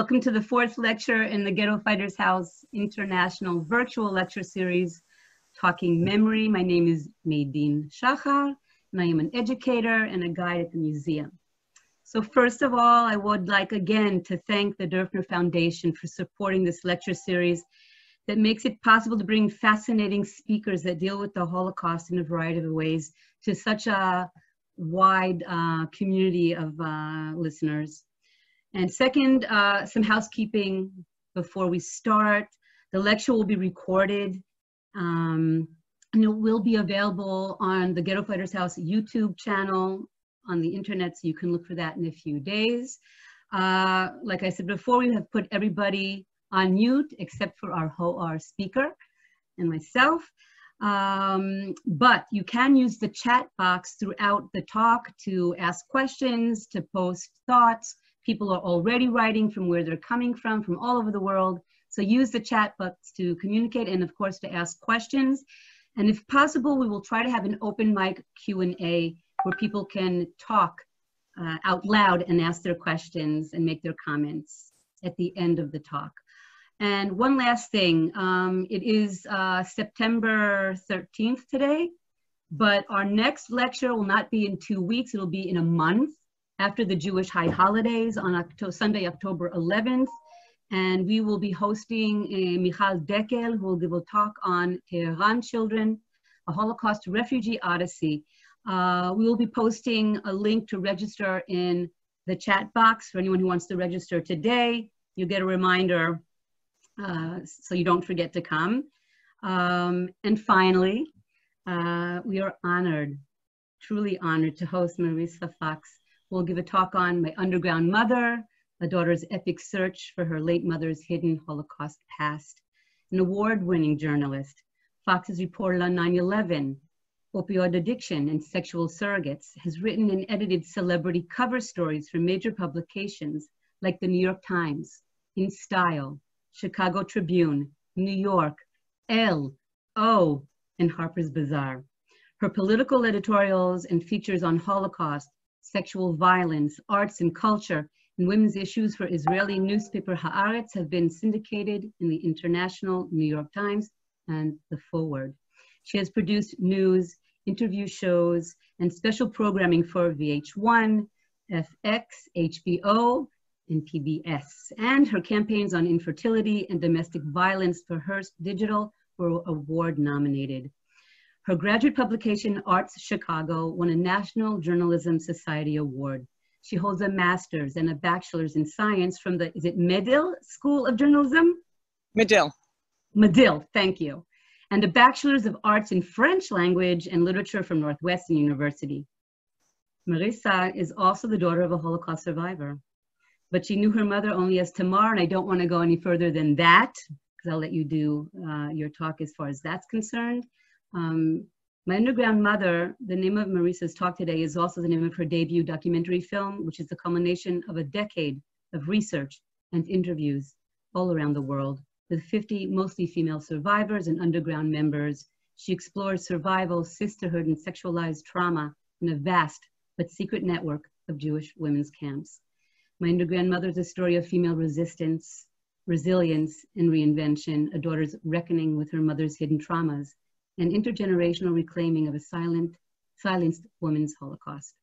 Welcome to the fourth lecture in the Ghetto Fighters House International Virtual Lecture Series, Talking Memory. My name is Meidin Shachar, and I am an educator and a guide at the museum. So first of all, I would like again to thank the Derfner Foundation for supporting this lecture series that makes it possible to bring fascinating speakers that deal with the Holocaust in a variety of ways to such a wide community of listeners. And second, some housekeeping before we start. The lecture will be recorded and it will be available on the Ghetto Fighters House YouTube channel on the internet, so you can look for that in a few days. Like I said before, we have put everybody on mute except for our speaker and myself. But you can use the chat box throughout the talk to ask questions, to post thoughts. People are already writing from where they're coming from all over the world. So use the chat box to communicate and of course to ask questions. And if possible, we will try to have an open mic Q&A where people can talk out loud and ask their questions and make their comments at the end of the talk. And one last thing, it is September 13th today, but our next lecture will not be in 2 weeks, it'll be in a month after the Jewish high holidays on Sunday, October 11th. And we will be hosting Michal Dekel, who will give a talk on Tehran children, a Holocaust refugee odyssey. We will be posting a link to register in the chat box for anyone who wants to register today. You'll get a reminder so you don't forget to come. And finally, we are honored, truly honored to host Marisa Fox, who will give a talk on My Underground Mother, a daughter's epic search for her late mother's hidden Holocaust past. An award-winning journalist, Fox has reported on 9/11, opioid addiction and sexual surrogates, has written and edited celebrity cover stories for major publications like the New York Times, In Style, Chicago Tribune, New York, Elle, O, and Harper's Bazaar. Her political editorials and features on Holocaust, sexual violence, arts and culture, and women's issues for Israeli newspaper Haaretz have been syndicated in the International New York Times and The Forward. She has produced news, interview shows, and special programming for VH1, FX, HBO, and PBS. And her campaigns on infertility and domestic violence for Hearst Digital were award nominated. Her graduate publication, Arts Chicago, won a National Journalism Society Award. She holds a master's and a bachelor's in science from the, is it Medill School of Journalism? Medill. Medill, thank you. And a bachelor's of arts in French language and literature from Northwestern University. Marisa is also the daughter of a Holocaust survivor, but she knew her mother only as Tamar, and I don't want to go any further than that, because I'll let you do your talk as far as that's concerned. My Underground Mother, the name of Marisa's talk today, is also the name of her debut documentary film, which is the culmination of a decade of research and interviews all around the world. With 50 mostly female survivors and underground members, she explores survival, sisterhood, and sexualized trauma in a vast but secret network of Jewish women's camps. My Underground Mother is a story of female resistance, resilience, and reinvention, a daughter's reckoning with her mother's hidden traumas, and intergenerational reclaiming of a silenced woman's Holocaust.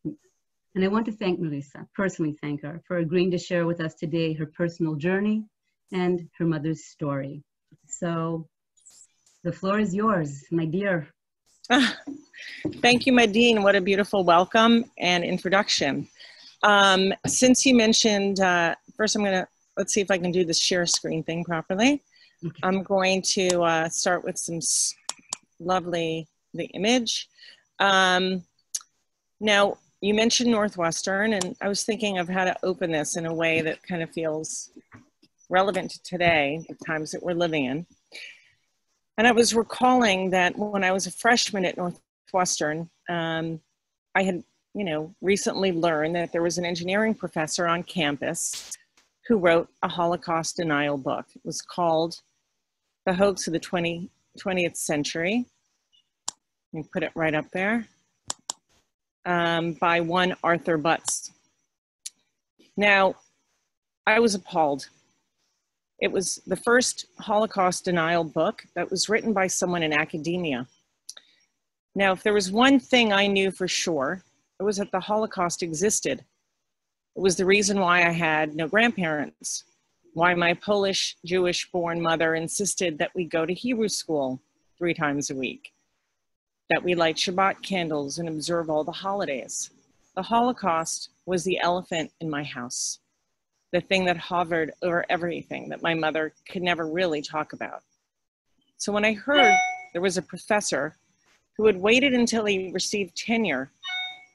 And I want to thank Marisa, personally thank her, for agreeing to share with us today her personal journey and her mother's story. So the floor is yours, my dear. Thank you, Meidin. What a beautiful welcome and introduction. Since you mentioned, first let's see if I can do the share screen thing properly. Okay. I'm going to start with some the image. Now, you mentioned Northwestern, and I was thinking of how to open this in a way that kind of feels relevant to today, the times that we're living in. And I was recalling that when I was a freshman at Northwestern, I had, recently learned that there was an engineering professor on campus who wrote a Holocaust denial book. It was called The Hoax of the 20th Century. Let me put it right up there. By one Arthur Butts. Now, I was appalled. It was the first Holocaust denial book that was written by someone in academia. Now, if there was one thing I knew for sure, it was that the Holocaust existed. It was the reason why I had no grandparents, why my Polish Jewish-born mother insisted that we go to Hebrew school 3 times a week, that we light Shabbat candles and observe all the holidays. The Holocaust was the elephant in my house, the thing that hovered over everything that my mother could never really talk about. So when I heard there was a professor who had waited until he received tenure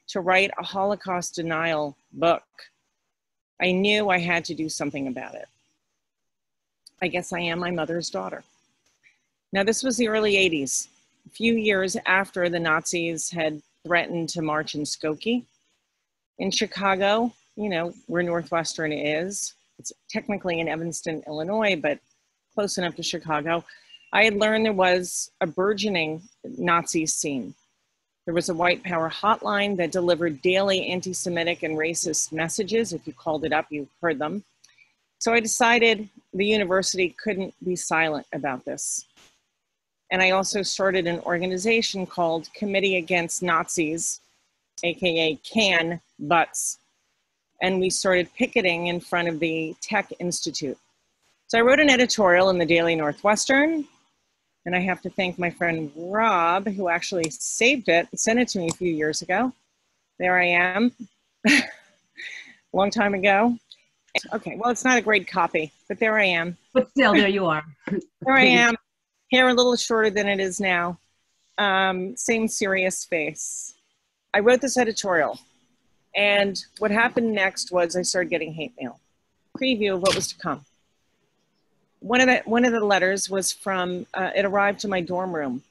to write a Holocaust denial book, I knew I had to do something about it. I guess I am my mother's daughter. Now, this was the early 80s, a few years after the Nazis had threatened to march in Skokie. In Chicago, you know, where Northwestern is, it's technically in Evanston, Illinois, but close enough to Chicago, I had learned there was a burgeoning Nazi scene. There was a white power hotline that delivered daily anti-Semitic and racist messages. If you called it up, you heard them. So I decided the university couldn't be silent about this. And I also started an organization called Committee Against Nazis, AKA CAN Butts. And we started picketing in front of the Tech Institute. So I wrote an editorial in the Daily Northwestern, and I have to thank my friend Rob, who actually saved it and sent it to me a few years ago. There I am, long time ago. Okay, well, it's not a great copy, but there I am. But still, there you are. There I am, hair a little shorter than it is now. Same serious face. I wrote this editorial, and what happened next was I started getting hate mail. Preview of what was to come. One of the letters was from, it arrived to my dorm room,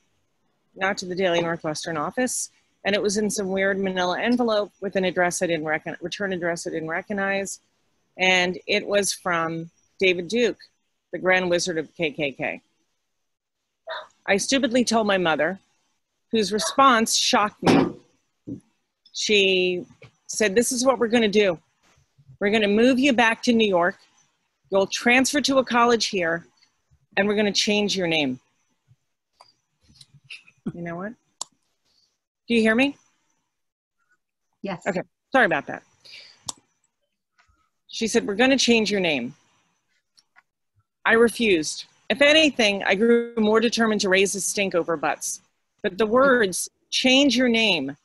not to the Daily Northwestern office, and it was in some weird manila envelope with an address I didn't recognize, return address I didn't recognize, and it was from David Duke, the Grand Wizard of KKK. I stupidly told my mother, whose response shocked me. She said, "This is what we're going to do. We're going to move you back to New York. You'll transfer to a college here, and we're going to change your name." You know what? Do you hear me? Yes. Okay, sorry about that. She said, "We're going to change your name." I refused. If anything, I grew more determined to raise the stink over butts. But the words, "change your name,"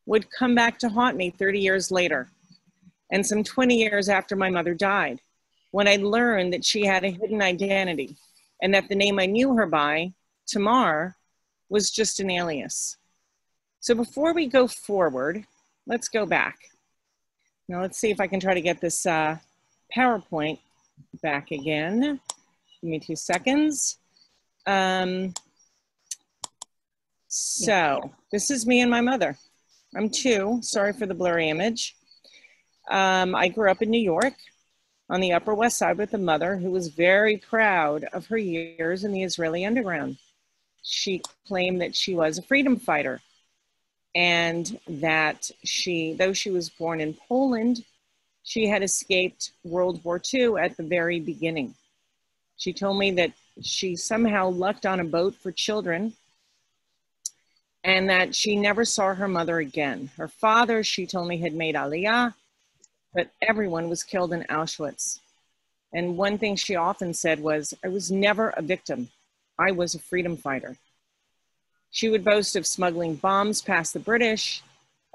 would come back to haunt me 30 years later, and some 20 years after my mother died, when I learned that she had a hidden identity and that the name I knew her by, Tamar, was just an alias. So before we go forward, let's go back. Now let's see if I can try to get this PowerPoint back again. Give me 2 seconds. So this is me and my mother. I'm 2, sorry for the blurry image. I grew up in New York on the Upper West Side with a mother who was very proud of her years in the Israeli underground. She claimed that she was a freedom fighter and that though she was born in Poland, she had escaped World War II at the very beginning. She told me that she somehow lucked on a boat for children and that she never saw her mother again. Her father, she told me, had made Aliyah, but everyone was killed in Auschwitz. And one thing she often said was, "I was never a victim. I was a freedom fighter." She would boast of smuggling bombs past the British,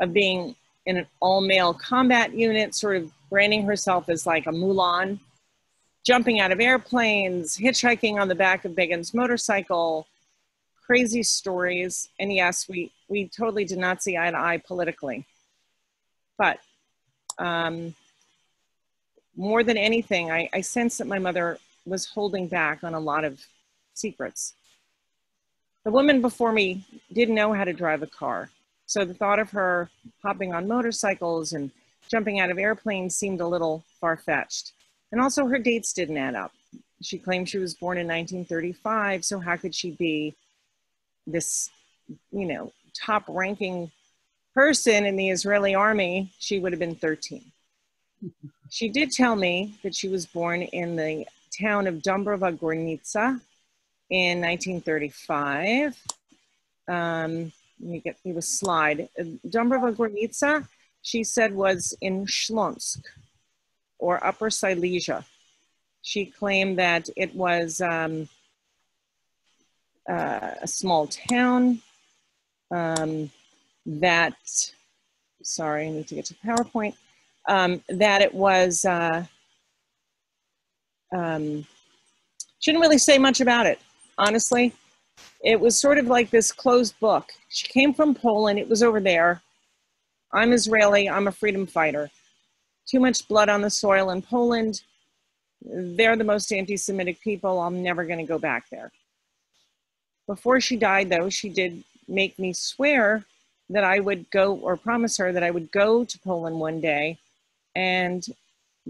of being in an all-male combat unit, sort of branding herself as like a Mulan, jumping out of airplanes, hitchhiking on the back of Begin's motorcycle, crazy stories. And yes, we totally did not see eye to eye politically. But more than anything, I sensed that my mother was holding back on a lot of secrets. The woman before me didn't know how to drive a car. So the thought of her hopping on motorcycles and jumping out of airplanes seemed a little far-fetched. And also her dates didn't add up. She claimed she was born in 1935, so how could she be this, you know, top-ranking person in the Israeli army? She would have been 13. She did tell me that she was born in the town of Dąbrowa Górnicza in 1935. Let me get you a slide. Dąbrowa Górnicza, she said, was in Schmeltz, or Upper Silesia. She claimed that it was a small town, that, sorry, I need to get to PowerPoint, that it was, shouldn't really say much about it, honestly. It was sort of like this closed book. She came from Poland, it was over there. I'm Israeli, I'm a freedom fighter. Too much blood on the soil in Poland. They're the most anti-Semitic people. I'm never going to go back there. Before she died, though, she did make me swear that I would go, or promise her that I would go to Poland one day and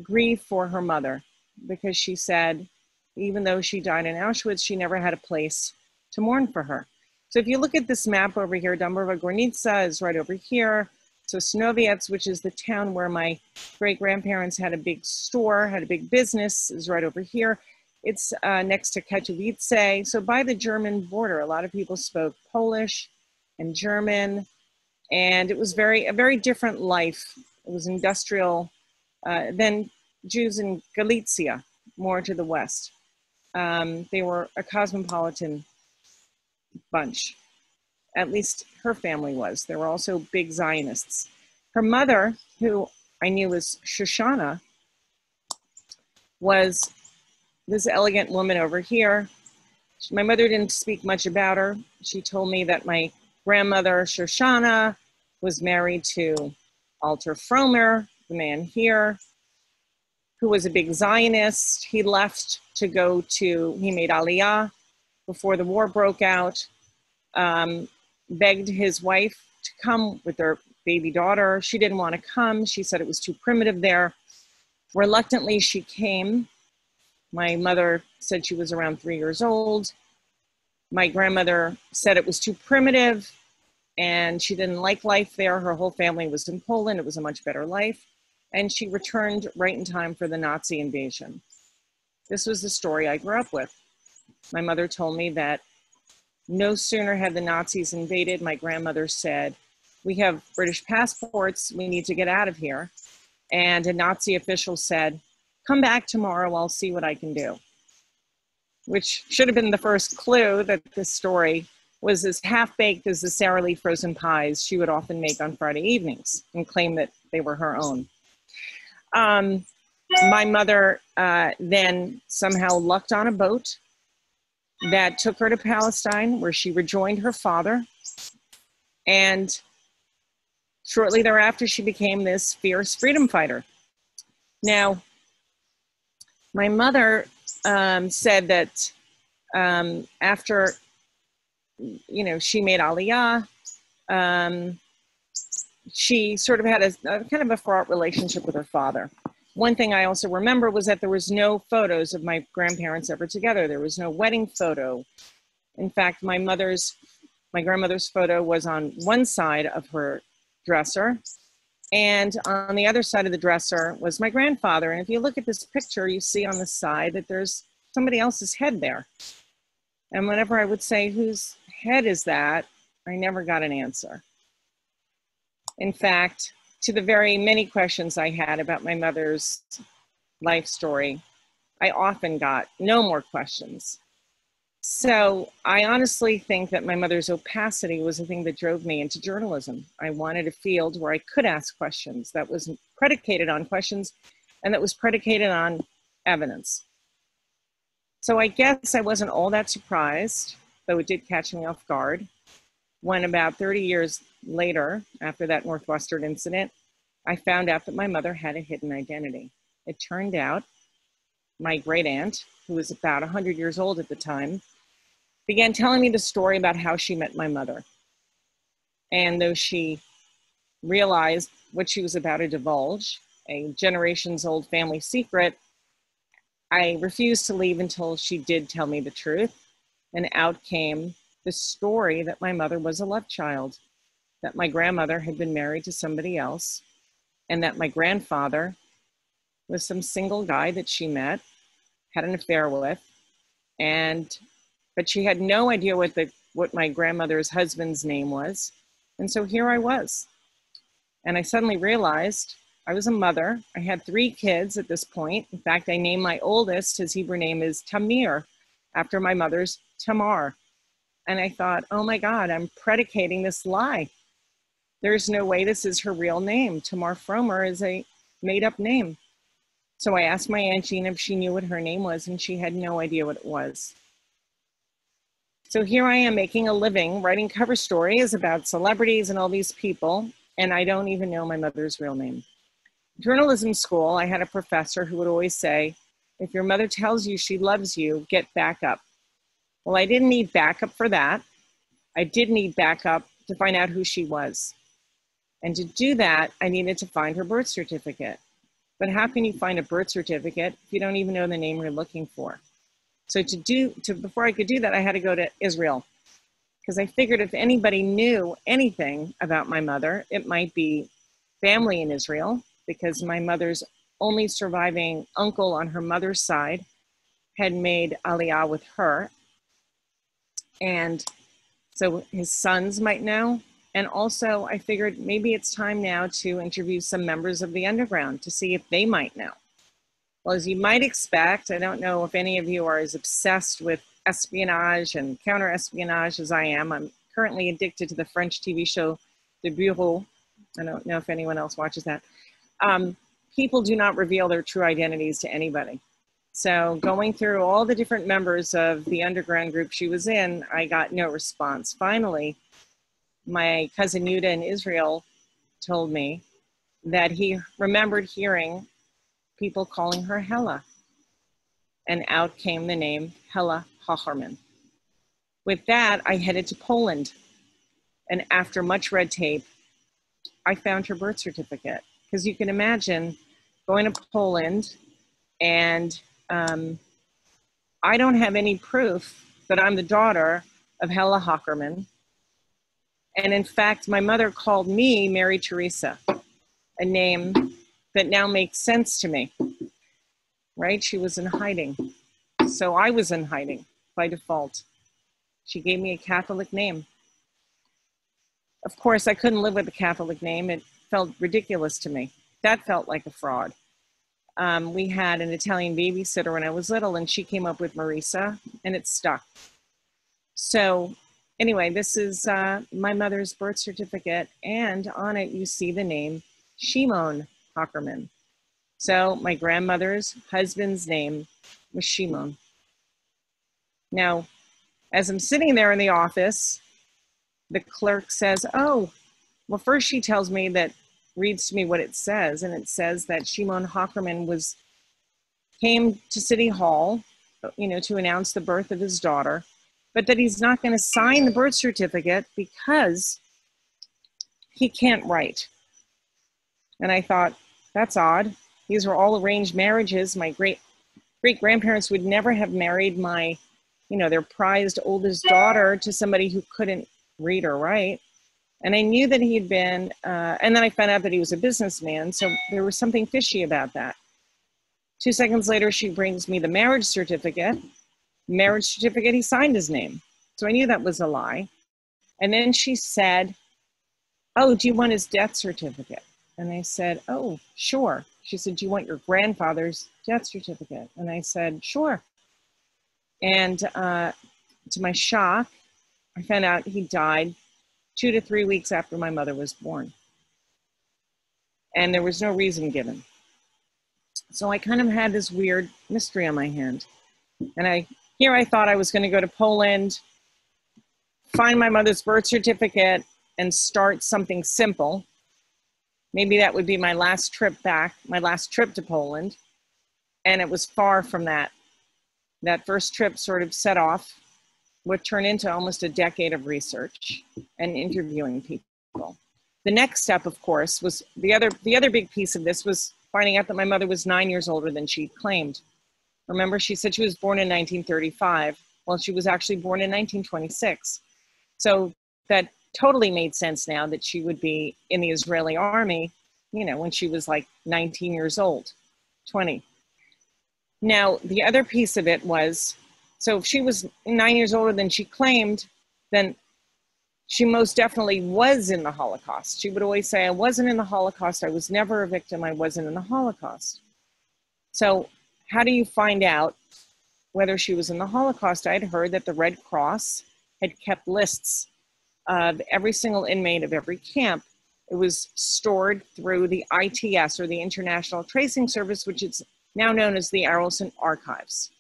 grieve for her mother, because she said, even though she died in Auschwitz, she never had a place to mourn for her. So if you look at this map over here, Dąbrowa Górnicza is right over here. Sosnowiec, which is the town where my great-grandparents had a big store, had a big business, is right over here. It's next to Katowice, so by the German border. A lot of people spoke Polish and German, and it was a very different life. It was industrial than Jews in Galicia, more to the west. They were a cosmopolitan bunch. At least her family was. There were also big Zionists. Her mother, who I knew was Shoshana, was this elegant woman over here. My mother didn't speak much about her. She told me that my grandmother, Shoshana, was married to Alter Fromer, the man here, who was a big Zionist. He left to go to, he made Aliyah before the war broke out, begged his wife to come with their baby daughter. She didn't want to come. She said it was too primitive there. Reluctantly, she came. My mother said she was around 3 years old. My grandmother said it was too primitive and she didn't like life there. Her whole family was in Poland. It was a much better life. And she returned right in time for the Nazi invasion. This was the story I grew up with. My mother told me that no sooner had the Nazis invaded, my grandmother said, "We have British passports, we need to get out of here." And a Nazi official said, "Come back tomorrow, I'll see what I can do." Which should have been the first clue that this story was as half-baked as the Sara Lee frozen pies she would often make on Friday evenings and claim that they were her own. My mother then somehow lucked on a boat that took her to Palestine, where she rejoined her father. And shortly thereafter, she became this fierce freedom fighter. Now, my mother said that after, she made Aliyah, she sort of had a kind of a fraught relationship with her father. One thing I also remember was that there was no photos of my grandparents ever together. There was no wedding photo. In fact, my grandmother's photo was on one side of her dresser, and on the other side of the dresser was my grandfather. And if you look at this picture, you see on the side that there's somebody else's head there. And whenever I would say, "Whose head is that?" I never got an answer. In fact, to the very many questions I had about my mother's life story, I often got no more questions. So I honestly think that my mother's opacity was the thing that drove me into journalism. I wanted a field where I could ask questions that was predicated on questions and that was predicated on evidence. So I guess I wasn't all that surprised, though it did catch me off guard, when about 30 years later, after that Northwestern incident, I found out that my mother had a hidden identity. It turned out my great aunt, who was about 100 years old at the time, began telling me the story about how she met my mother. And though she realized what she was about to divulge, a generations old family secret, I refused to leave until she did tell me the truth. And out came the story that my mother was a love child, that my grandmother had been married to somebody else, and that my grandfather with some single guy that she met, had an affair with, but she had no idea what my grandmother's husband's name was. And so here I was. And I suddenly realized I was a mother. I had 3 kids at this point. In fact, I named my oldest, his Hebrew name is Tamir, after my mother's Tamar. And I thought, oh my God, I'm predicating this lie. There's no way this is her real name. Tamar Fromer is a made-up name. So I asked my Aunt Jean if she knew what her name was, and she had no idea what it was. So here I am making a living, writing cover stories about celebrities and all these people, and I don't even know my mother's real name. In journalism school, I had a professor who would always say, if your mother tells you she loves you, get backup. Well, I didn't need backup for that. I did need backup to find out who she was. And to do that, I needed to find her birth certificate. But how can you find a birth certificate if you don't even know the name you're looking for? So before I could do that, I had to go to Israel, because I figured if anybody knew anything about my mother, it might be family in Israel, because my mother's only surviving uncle on her mother's side had made Aliyah with her. And so his sons might know. And also I figured maybe it's time now to interview some members of the underground to see if they might know. Well, as you might expect, I don't know if any of you are as obsessed with espionage and counter-espionage as I am. I'm currently addicted to the French TV show, The Bureau. I don't know if anyone else watches that. People do not reveal their true identities to anybody. So going through all the different members of the underground group she was in, I got no response. Finally, my cousin Yuda in Israel told me that he remembered hearing people calling her Hella. And out came the name Hella Hocherman. With that, I headed to Poland. And after much red tape, I found her birth certificate. Because you can imagine going to Poland and I don't have any proof that I'm the daughter of Hella Hocherman. And in fact, my mother called me Mary Teresa, a name that now makes sense to me, right? She was in hiding. So I was in hiding by default. She gave me a Catholic name. Of course, I couldn't live with a Catholic name. It felt ridiculous to me. That felt like a fraud. We had an Italian babysitter when I was little, and she came up with Marisa, and it stuck. So anyway, this is my mother's birth certificate, and on it you see the name Shimon Hocherman. So my grandmother's husband's name was Shimon. Now, as I'm sitting there in the office, the clerk says, oh, well, first she tells me that, reads to me what it says, and it says that Shimon Hocherman came to City Hall, to announce the birth of his daughter, but that he's not going to sign the birth certificate because he can't write. And I thought, that's odd. These were all arranged marriages. My great-grandparents would never have married their prized oldest daughter to somebody who couldn't read or write. And I knew that he had been, and then I found out that he was a businessman, so there was something fishy about that. 2 seconds later, she brings me the marriage certificate. Marriage certificate, he signed his name. So I knew that was a lie. And then she said, oh, do you want his death certificate? And I said, oh, sure. She said, do you want your grandfather's death certificate? And I said, sure. And to my shock, I found out he died 2 to 3 weeks after my mother was born. And there was no reason given. So I kind of had this weird mystery on my hand. And I thought I was going to go to Poland, find my mother's birth certificate, and start something simple. Maybe that would be my last trip back, my last trip to Poland. And it was far from that. That first trip sort of set off what turned into almost a decade of research and interviewing people. The next step, of course, was the other big piece of this was finding out that my mother was 9 years older than she claimed. Remember, she said she was born in 1935. Well, she was actually born in 1926. So that totally made sense now that she would be in the Israeli army, when she was like 19 years old. 20. Now, the other piece of it was, so if she was 9 years older than she claimed, then she most definitely was in the Holocaust. She would always say, I wasn't in the Holocaust. I was never a victim. I wasn't in the Holocaust. So how do you find out whether she was in the Holocaust? I'd heard that the Red Cross had kept lists of every single inmate of every camp. It was stored through the ITS, or the International Tracing Service, which is now known as the Arlson Archives.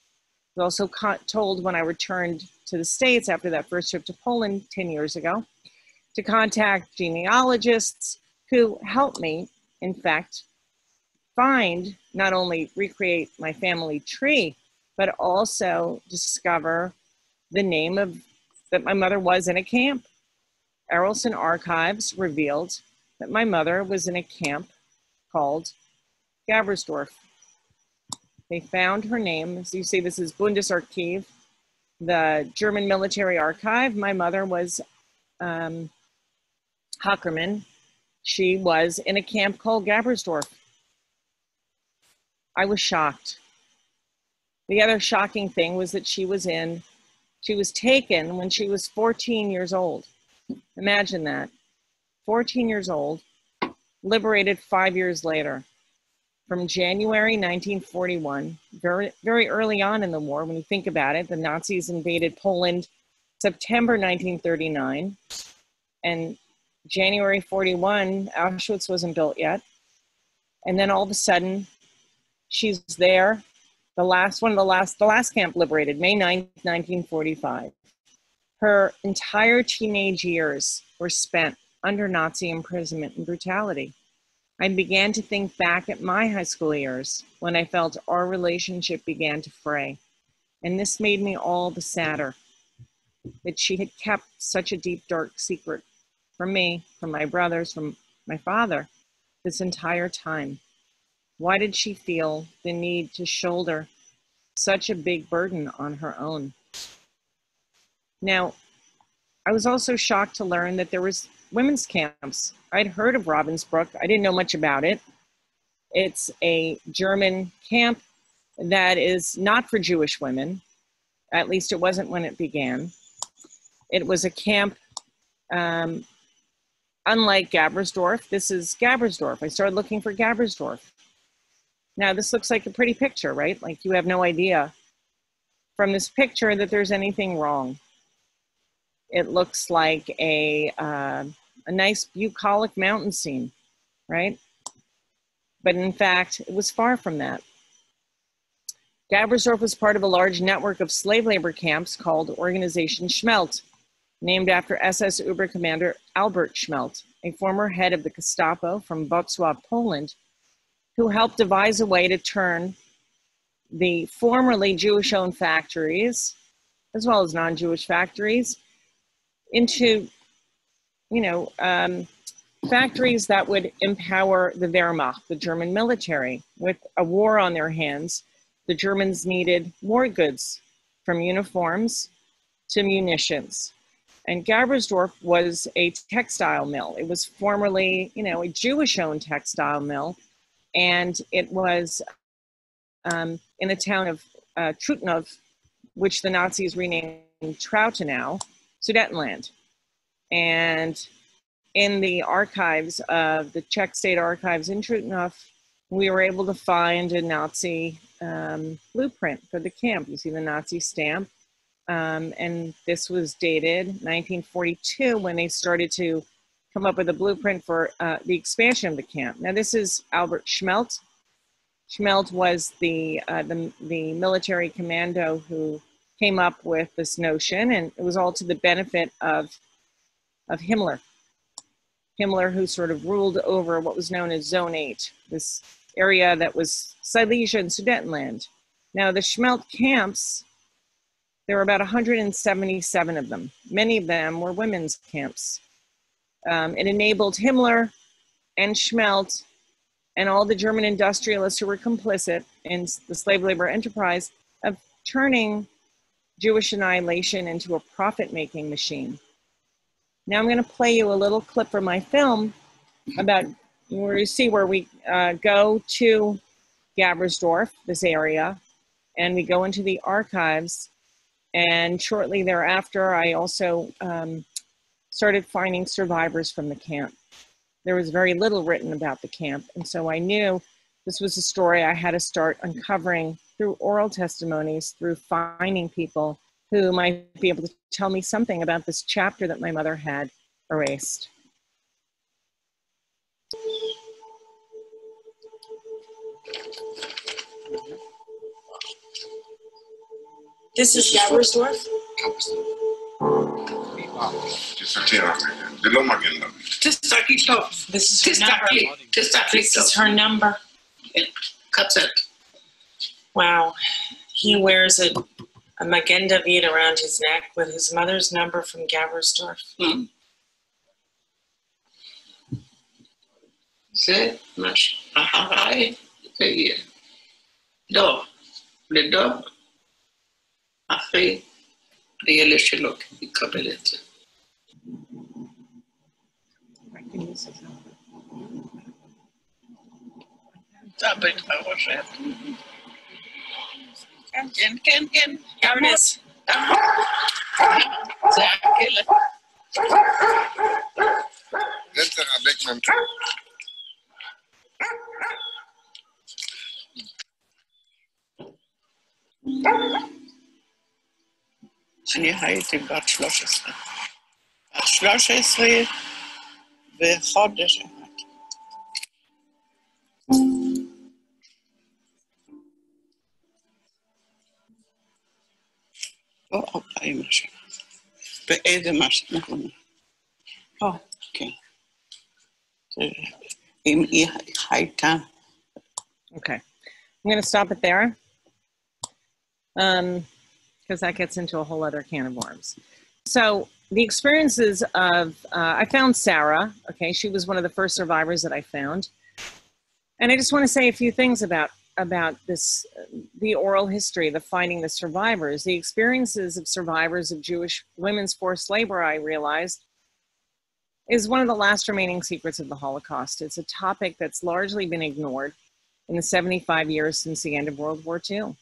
I was also told when I returned to the States after that first trip to Poland 10 years ago to contact genealogists who helped me, in fact, find, not only recreate my family tree, but also discover the name of, that my mother was in a camp. Arlson Archives revealed that my mother was in a camp called Gabbersdorf. They found her name. As you see, this is Bundesarchiv, the German military archive. My mother was Hackermann. She was in a camp called Gabbersdorf. I was shocked. The other shocking thing was that she was taken when she was 14 years old. Imagine that. 14 years old, liberated 5 years later. From January 1941, very, very early on in the war, when you think about it, the Nazis invaded Poland September 1939, and January 41, Auschwitz wasn't built yet. And then all of a sudden, she's there, the last camp liberated, May 9th, 1945. Her entire teenage years were spent under Nazi imprisonment and brutality. I began to think back at my high school years when I felt our relationship began to fray. And this made me all the sadder that she had kept such a deep, dark secret from me, from my brothers, from my father this entire time. Why did she feel the need to shoulder such a big burden on her own? Now, I was also shocked to learn that there was women's camps. I'd heard of Ravensbrück. I didn't know much about it. It's a German camp that is not for Jewish women. At least it wasn't when it began. It was a camp, unlike Gabbersdorf. This is Gabbersdorf. I started looking for Gabbersdorf. Now, this looks like a pretty picture, right? Like you have no idea from this picture that there's anything wrong. It looks like a nice bucolic mountain scene, right? But in fact, it was far from that. Gabbersdorf was part of a large network of slave labor camps called Organization Schmeltz, named after SS Obercommander Albert Schmeltz, a former head of the Gestapo from Wrocław, Poland, who helped devise a way to turn the formerly Jewish-owned factories, as well as non-Jewish factories, into, factories that would empower the Wehrmacht, the German military. With a war on their hands, the Germans needed war goods, from uniforms to munitions. And Gabbersdorf was a textile mill. It was formerly, a Jewish-owned textile mill, and it was in the town of Trutnov, which the Nazis renamed Trautenau, Sudetenland. And in the archives of the Czech State Archives in Trutnov, we were able to find a Nazi blueprint for the camp. You see the Nazi stamp. And this was dated 1942 when they started to come up with a blueprint for the expansion of the camp. Now this is Albert Schmeltz. Schmeltz was the military commando who came up with this notion, and it was all to the benefit of Himmler. Himmler, who sort of ruled over what was known as Zone 8, this area that was Silesia and Sudetenland. Now the Schmeltz camps, there were about 177 of them. Many of them were women's camps. It enabled Himmler and Schmeltz and all the German industrialists who were complicit in the slave labor enterprise of turning Jewish annihilation into a profit-making machine. Now I'm going to play you a little clip from my film about where you see where we go to Gabbersdorf, this area, and we go into the archives. And shortly thereafter, I also started finding survivors from the camp. There was very little written about the camp, and so I knew this was a story I had to start uncovering through oral testimonies, through finding people who might be able to tell me something about this chapter that my mother had erased. This is Gabbersdorf? This is her number. Wow. He wears a Magen David around his neck with his mother's number from Gabbersdorf. זה מה שאחריי יהיה. דוב, לדוב, אחרי הילד שלו יקבל את זה. אתה בטח חושב. כן. Here it is. זה הכלב. זה תרבק ממך. אני הייתי בת 13. בת 13 וחודש אחד. או אלפיים שנה. באיזה משהו נכון. כן. אם היא הייתה. Okay, I'm going to stop it there because that gets into a whole other can of worms. So the experiences of, I found Sarah, okay, she was one of the first survivors that I found. And I just want to say a few things about this, the oral history, the finding the survivors, the experiences of survivors of Jewish women's forced labor, I realized, is one of the last remaining secrets of the Holocaust. It's a topic that's largely been ignored in the 75 years since the end of World War II.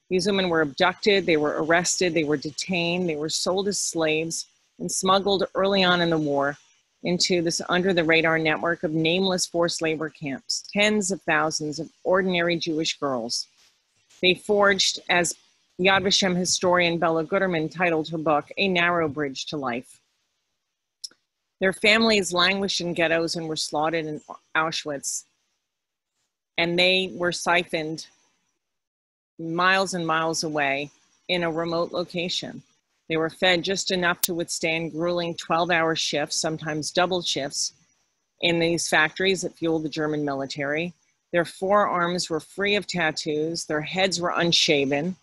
These women were abducted, they were arrested, they were detained, they were sold as slaves and smuggled early on in the war into this under-the-radar network of nameless forced labor camps, tens of thousands of ordinary Jewish girls. They forged, as Yad Vashem historian Bella Guterman titled her book, A Narrow Bridge to Life. Their families languished in ghettos and were slaughtered in Auschwitz. And they were siphoned miles and miles away in a remote location. They were fed just enough to withstand grueling 12-hour shifts, sometimes double shifts, in these factories that fueled the German military. Their forearms were free of tattoos, their heads were unshaven,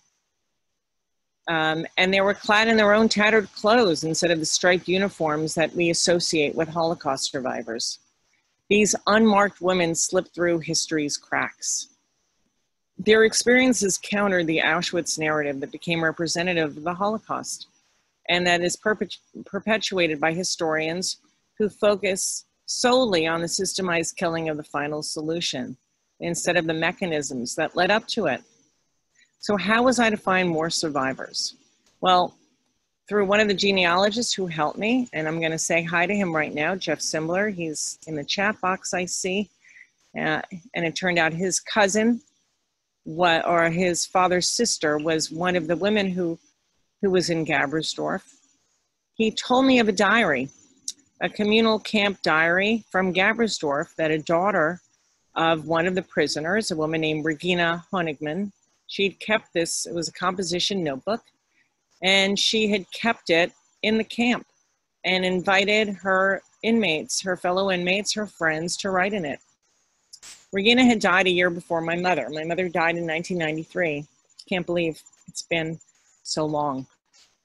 and they were clad in their own tattered clothes instead of the striped uniforms that we associate with Holocaust survivors. These unmarked women slipped through history's cracks. Their experiences countered the Auschwitz narrative that became representative of the Holocaust, and that is perpetuated by historians who focus solely on the systemized killing of the final solution instead of the mechanisms that led up to it. So how was I to find more survivors? Well, through one of the genealogists who helped me, and I'm going to say hi to him right now, Jeff Simbler. He's in the chat box, I see. And it turned out his cousin, or his father's sister, was one of the women who was in Gabbersdorf. He told me of a diary, a communal camp diary from Gabbersdorf that a daughter of one of the prisoners, a woman named Regina Honigman, she'd kept this, it was a composition notebook, and she had kept it in the camp and invited her inmates, her fellow inmates, her friends to write in it. Regina had died a year before my mother. My mother died in 1993. Can't believe it's been so long.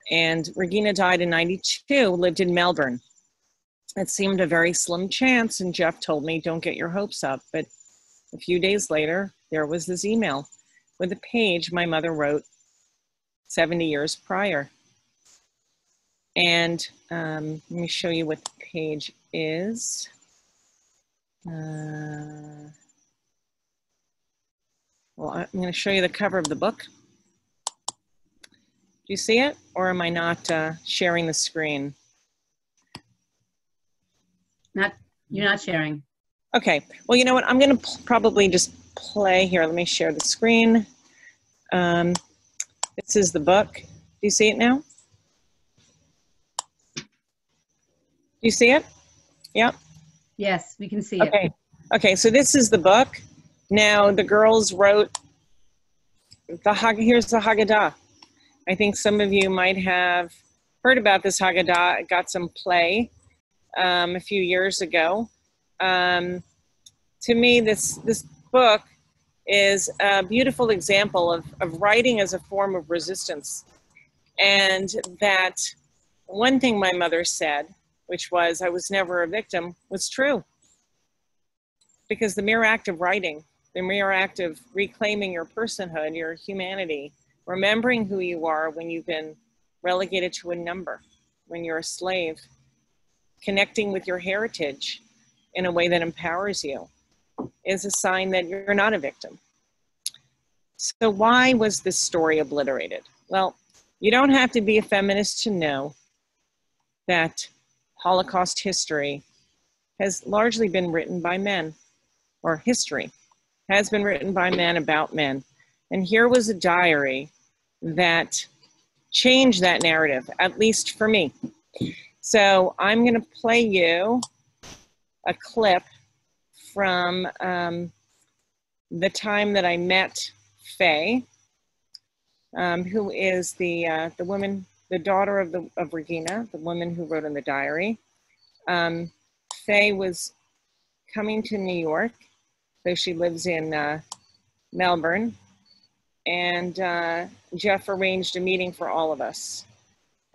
And Regina died in 92, lived in Melbourne. It seemed a very slim chance, and Jeff told me, don't get your hopes up. But a few days later, there was this email with a page my mother wrote 70 years prior. And let me show you what the page is. Hold Well, I'm going to show you the cover of the book. Do you see it, or am I not sharing the screen? You're not sharing. Okay, well, you know what? I'm going to probably just play here. Let me share the screen. This is the book. Do you see it now? Do you see it? Yeah? Yes, we can see it. Okay. Okay, so this is the book. Now, the girls wrote, here's the Haggadah. I think some of you might have heard about this Haggadah. It got some play a few years ago. To me, this book is a beautiful example of writing as a form of resistance. And that one thing my mother said, which was, I was never a victim, was true. Because the mere act of writing, the mere act of reclaiming your personhood, your humanity, remembering who you are when you've been relegated to a number, when you're a slave, connecting with your heritage in a way that empowers you, is a sign that you're not a victim. So why was this story obliterated? Well, you don't have to be a feminist to know that Holocaust history has largely been written by men, or history has been written by men about men. And here was a diary that changed that narrative, at least for me. So I'm going to play you a clip from the time that I met Faye, who is the woman, the daughter of Regina, the woman who wrote in the diary. Faye was coming to New York, so she lives in Melbourne, and Jeff arranged a meeting for all of us.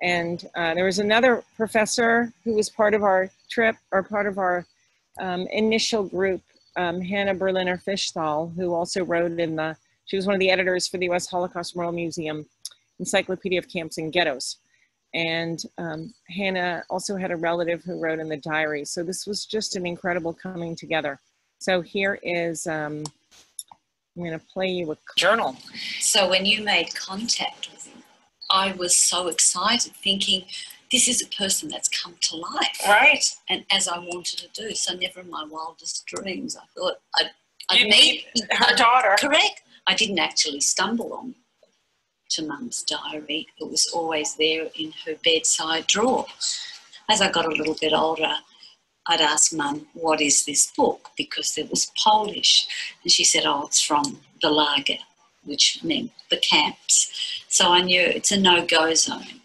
And there was another professor who was part of our trip, or part of our initial group, Hannah Berliner Fischthal, who also wrote in she was one of the editors for the U.S. Holocaust Memorial Museum Encyclopedia of Camps and Ghettos. And Hannah also had a relative who wrote in the diary. So this was just an incredible coming together. So here is, I'm going to play you a journal. So when you made contact with him, I was so excited, thinking, this is a person that's come to life. Right. And as I wanted to do. So never in my wildest dreams, I thought I'd meet her daughter. Correct. I didn't actually stumble on to Mum's diary. It was always there in her bedside drawer. As I got a little bit older, I'd ask Mum, what is this book? Because there was Polish. And she said, oh, it's from the lager, which meant the camps. So I knew it's a no-go zone.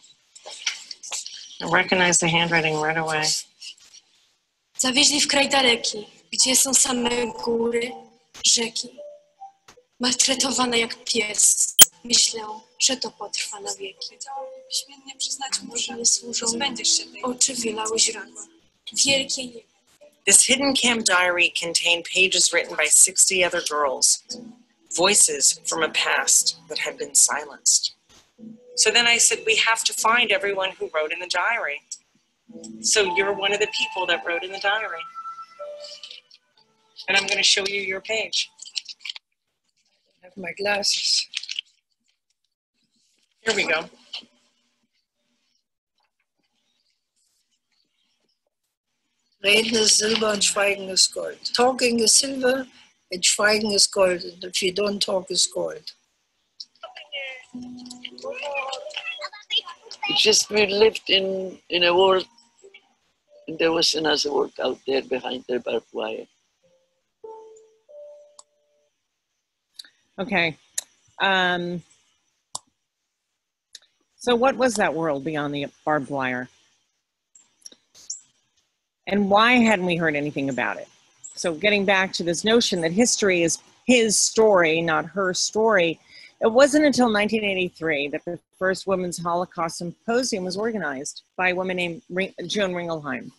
I recognized the handwriting right away. Zawieźli w kraj daleki, gdzie są same góry, rzeki. Maltretowana jak pies, myślę, że to potrwa na wieki. Śmielnie przyznać muszę, nie służą, oczy wylały źródła. Wielkie niebo. This hidden camp diary contained pages written by 60 other girls, voices from a past that had been silenced. So then I said, we have to find everyone who wrote in the diary. So you're one of the people that wrote in the diary. And I'm going to show you your page. I have my glasses. Here we go. Reden is silver and schweigen is gold. Talking is silver and schweigen is gold. And if you don't talk, it's gold. It's just we lived in a world, and there was another world out there behind the barbed wire. Okay. So what was that world beyond the barbed wire? And why hadn't we heard anything about it? So getting back to this notion that history is his story, not her story, it wasn't until 1983 that the first Women's Holocaust Symposium was organized by a woman named Joan Ringelheim.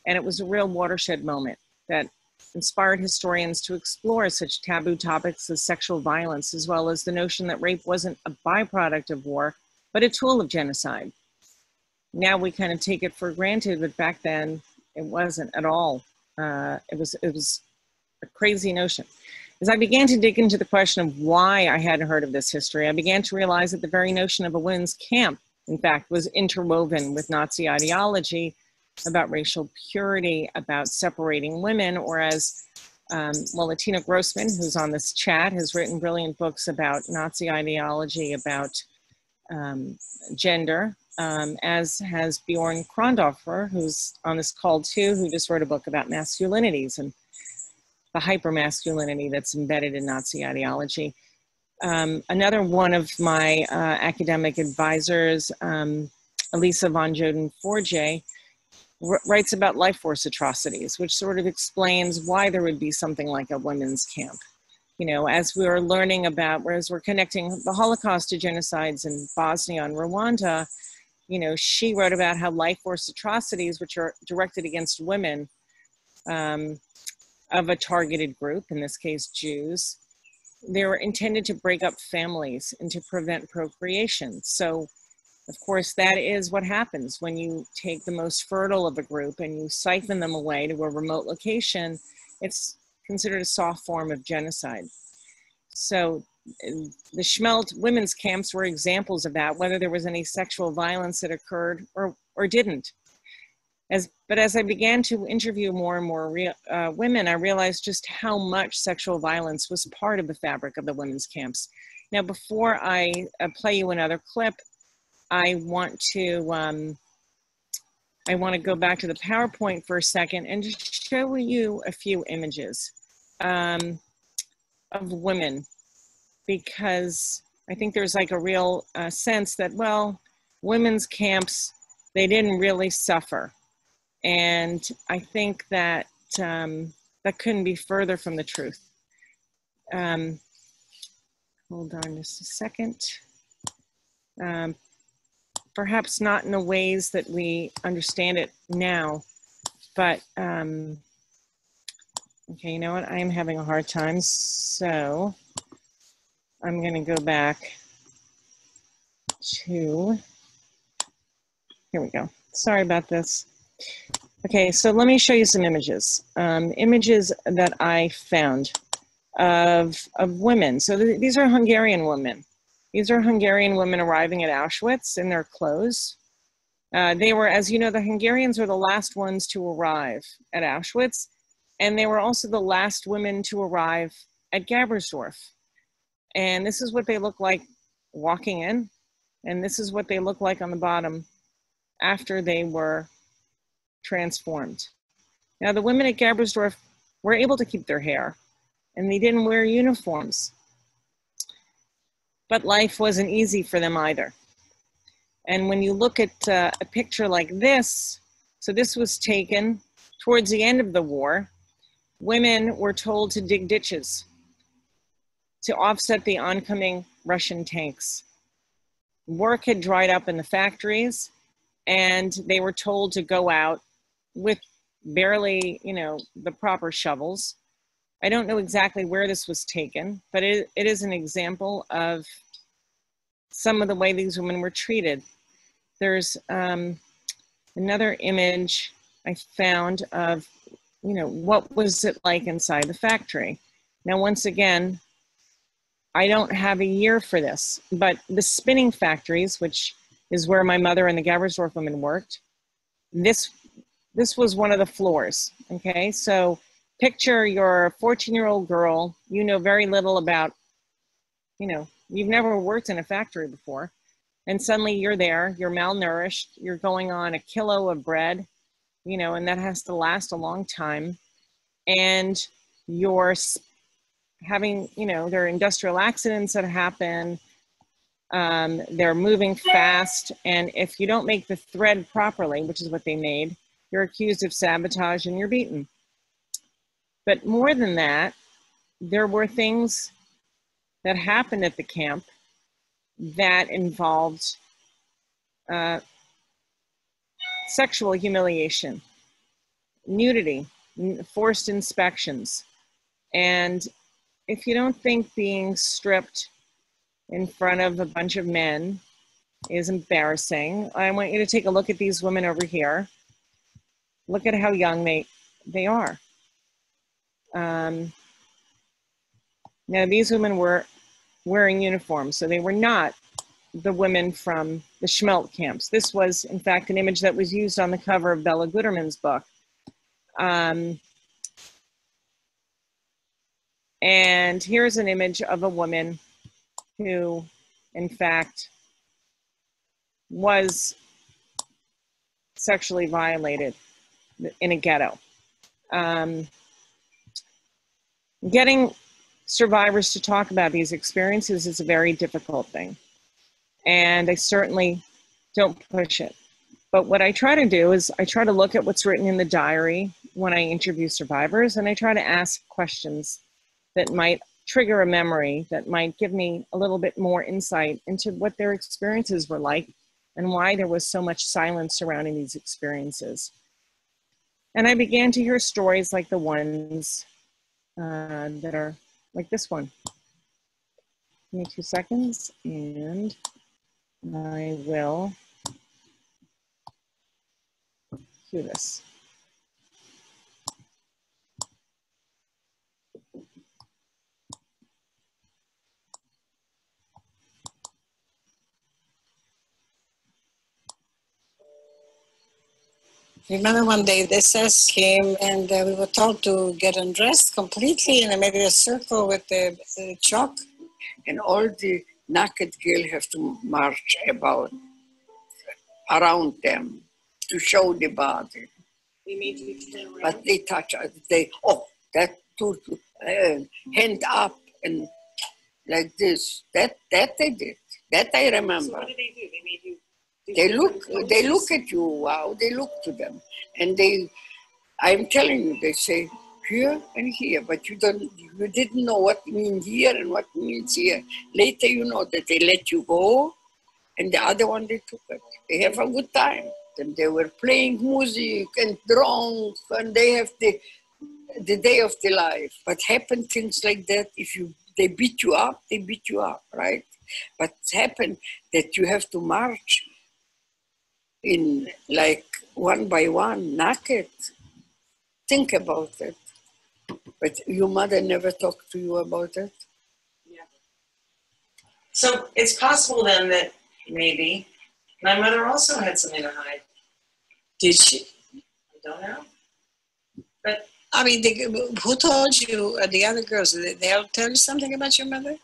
And it was a real watershed moment that inspired historians to explore such taboo topics as sexual violence, as well as the notion that rape wasn't a byproduct of war, but a tool of genocide. Now we kind of take it for granted, but back then it wasn't at all. It was a crazy notion. As I began to dig into the question of why I hadn't heard of this history, I began to realize that the very notion of a women's camp, in fact, was interwoven with Nazi ideology about racial purity, about separating women, or as, Latina Grossman, who's on this chat, has written brilliant books about Nazi ideology, about gender, as has Bjorn Krondorfer, who's on this call too, who just wrote a book about masculinities and the hypermasculinity that's embedded in Nazi ideology. Another one of my academic advisors, Elisa von Joden-Forget, writes about life force atrocities, which sort of explains why there would be something like a women's camp. You know, as we were learning about, whereas we're connecting the Holocaust to genocides in Bosnia and Rwanda, you know, she wrote about how life force atrocities, which are directed against women, of a targeted group, in this case Jews, they were intended to break up families and to prevent procreation. So, of course, that is what happens when you take the most fertile of a group and you siphon them away to a remote location. It's considered a soft form of genocide. So the Schmeltz women's camps were examples of that, whether there was any sexual violence that occurred or didn't. But as I began to interview more and more women, I realized just how much sexual violence was part of the fabric of the women's camps. Now, before I play you another clip, I want to go back to the PowerPoint for a second and just show you a few images of women, because I think there's like a real sense that, well, women's camps, they didn't really suffer. And I think that that couldn't be further from the truth. Hold on just a second. Perhaps not in the ways that we understand it now, but okay, you know what? I am having a hard time, so I'm going to go back to, here we go. Sorry about this. Okay, so let me show you some images. Images that I found of women. So these are Hungarian women. These are Hungarian women arriving at Auschwitz in their clothes. They were, as you know, the Hungarians were the last ones to arrive at Auschwitz, and they were also the last women to arrive at Gabbersdorf. And this is what they look like walking in, and this is what they look like on the bottom after they were transformed. Now, the women at Gabbersdorf were able to keep their hair, and they didn't wear uniforms. But life wasn't easy for them either. And when you look at a picture like this, so this was taken towards the end of the war, women were told to dig ditches to offset the oncoming Russian tanks. Work had dried up in the factories, and they were told to go out with barely, you know, the proper shovels. I don't know exactly where this was taken, but it is an example of some of the way these women were treated. There's another image I found of, you know, what was it like inside the factory. Now, once again, I don't have a year for this, but the spinning factories, which is where my mother and the Gabbersdorf women worked, this was one of the floors, okay? So picture you're a 14-year-old girl, you know very little about, you know, you've never worked in a factory before, and suddenly you're there, you're malnourished, you're going on a kilo of bread, you know, and that has to last a long time, and you're having, you know, there are industrial accidents that happen, they're moving fast, and if you don't make the thread properly, which is what they made, you're accused of sabotage and you're beaten. But more than that, there were things that happened at the camp that involved sexual humiliation, nudity, forced inspections. And if you don't think being stripped in front of a bunch of men is embarrassing, I want you to take a look at these women over here. Look at how young they are. Now, these women were wearing uniforms, so they were not the women from the Schmeltz camps. This was, in fact, an image that was used on the cover of Bella Guterman's book. And here's an image of a woman who, in fact, was sexually violated in a ghetto. Getting survivors to talk about these experiences is a very difficult thing. And I certainly don't push it. But what I try to do is I try to look at what's written in the diary when I interview survivors, and I try to ask questions that might trigger a memory, that might give me a little bit more insight into what their experiences were like and why there was so much silence surrounding these experiences. And I began to hear stories like the ones that are like this one. Give me 2 seconds and I will cue this. Remember one day the SS came and we were told to get undressed completely, and I made a circle with the chalk, And all the naked girls have to march about around them to show the body. But they touch us. They, oh, that too, hand up and like this. That they did. That I remember. So what did they do? They made you. They look at you, wow, they look to them. And I'm telling you, they say here and here, but you didn't know what means here and what means here. Later you know that they let you go, and the other one they took it. They have a good time. Then they were playing music and drunk, and they have the day of their life. But happen things like that, they beat you up, right? But it happened that you have to march in like one by one, naked. Think about it. But your mother never talked to you about it? Yeah. So it's possible then that maybe my mother also had something to hide. Did she? I don't know. But I mean, who told you, the other girls, they'll tell you something about your mother?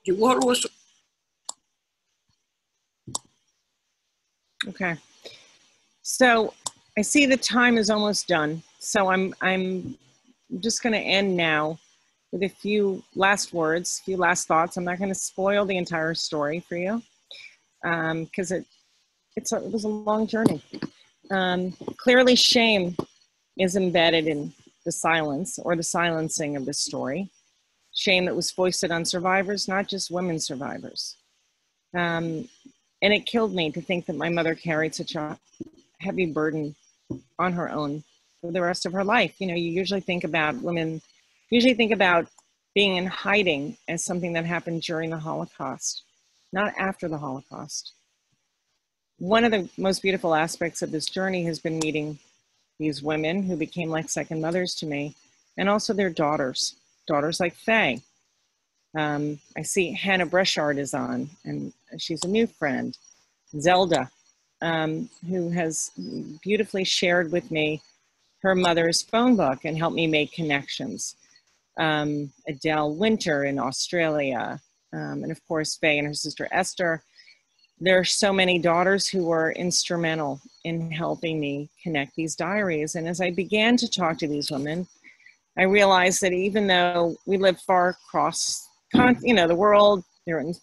The war was... Okay. So I see the time is almost done. So I'm just going to end now with a few last words, a few last thoughts. I'm not going to spoil the entire story for you because it was a long journey. Clearly, shame is embedded in the silence or the silencing of this story. Shame that was foisted on survivors, not just women survivors. And it killed me to think that my mother carried such a heavy burden on her own for the rest of her life. You know, you usually think about being in hiding as something that happened during the Holocaust, not after the Holocaust. One of the most beautiful aspects of this journey has been meeting these women who became like second mothers to me, and also their daughters like Faye. I see Hannah Breshard is on, and she's a new friend. Zelda, who has beautifully shared with me her mother's phone book and helped me make connections. Adele Winter in Australia, and of course Faye and her sister Esther. There are so many daughters who were instrumental in helping me connect these diaries. And as I began to talk to these women, I realized that even though we live far across the world, they're in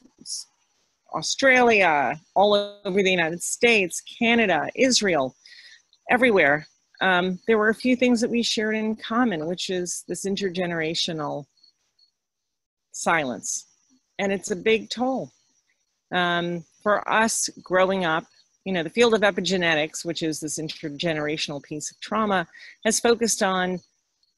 Australia, all over the United States, Canada, Israel, everywhere. There were a few things that we shared in common, which is this intergenerational silence. And it's a big toll. For us growing up, the field of epigenetics, which is this intergenerational piece of trauma, has focused on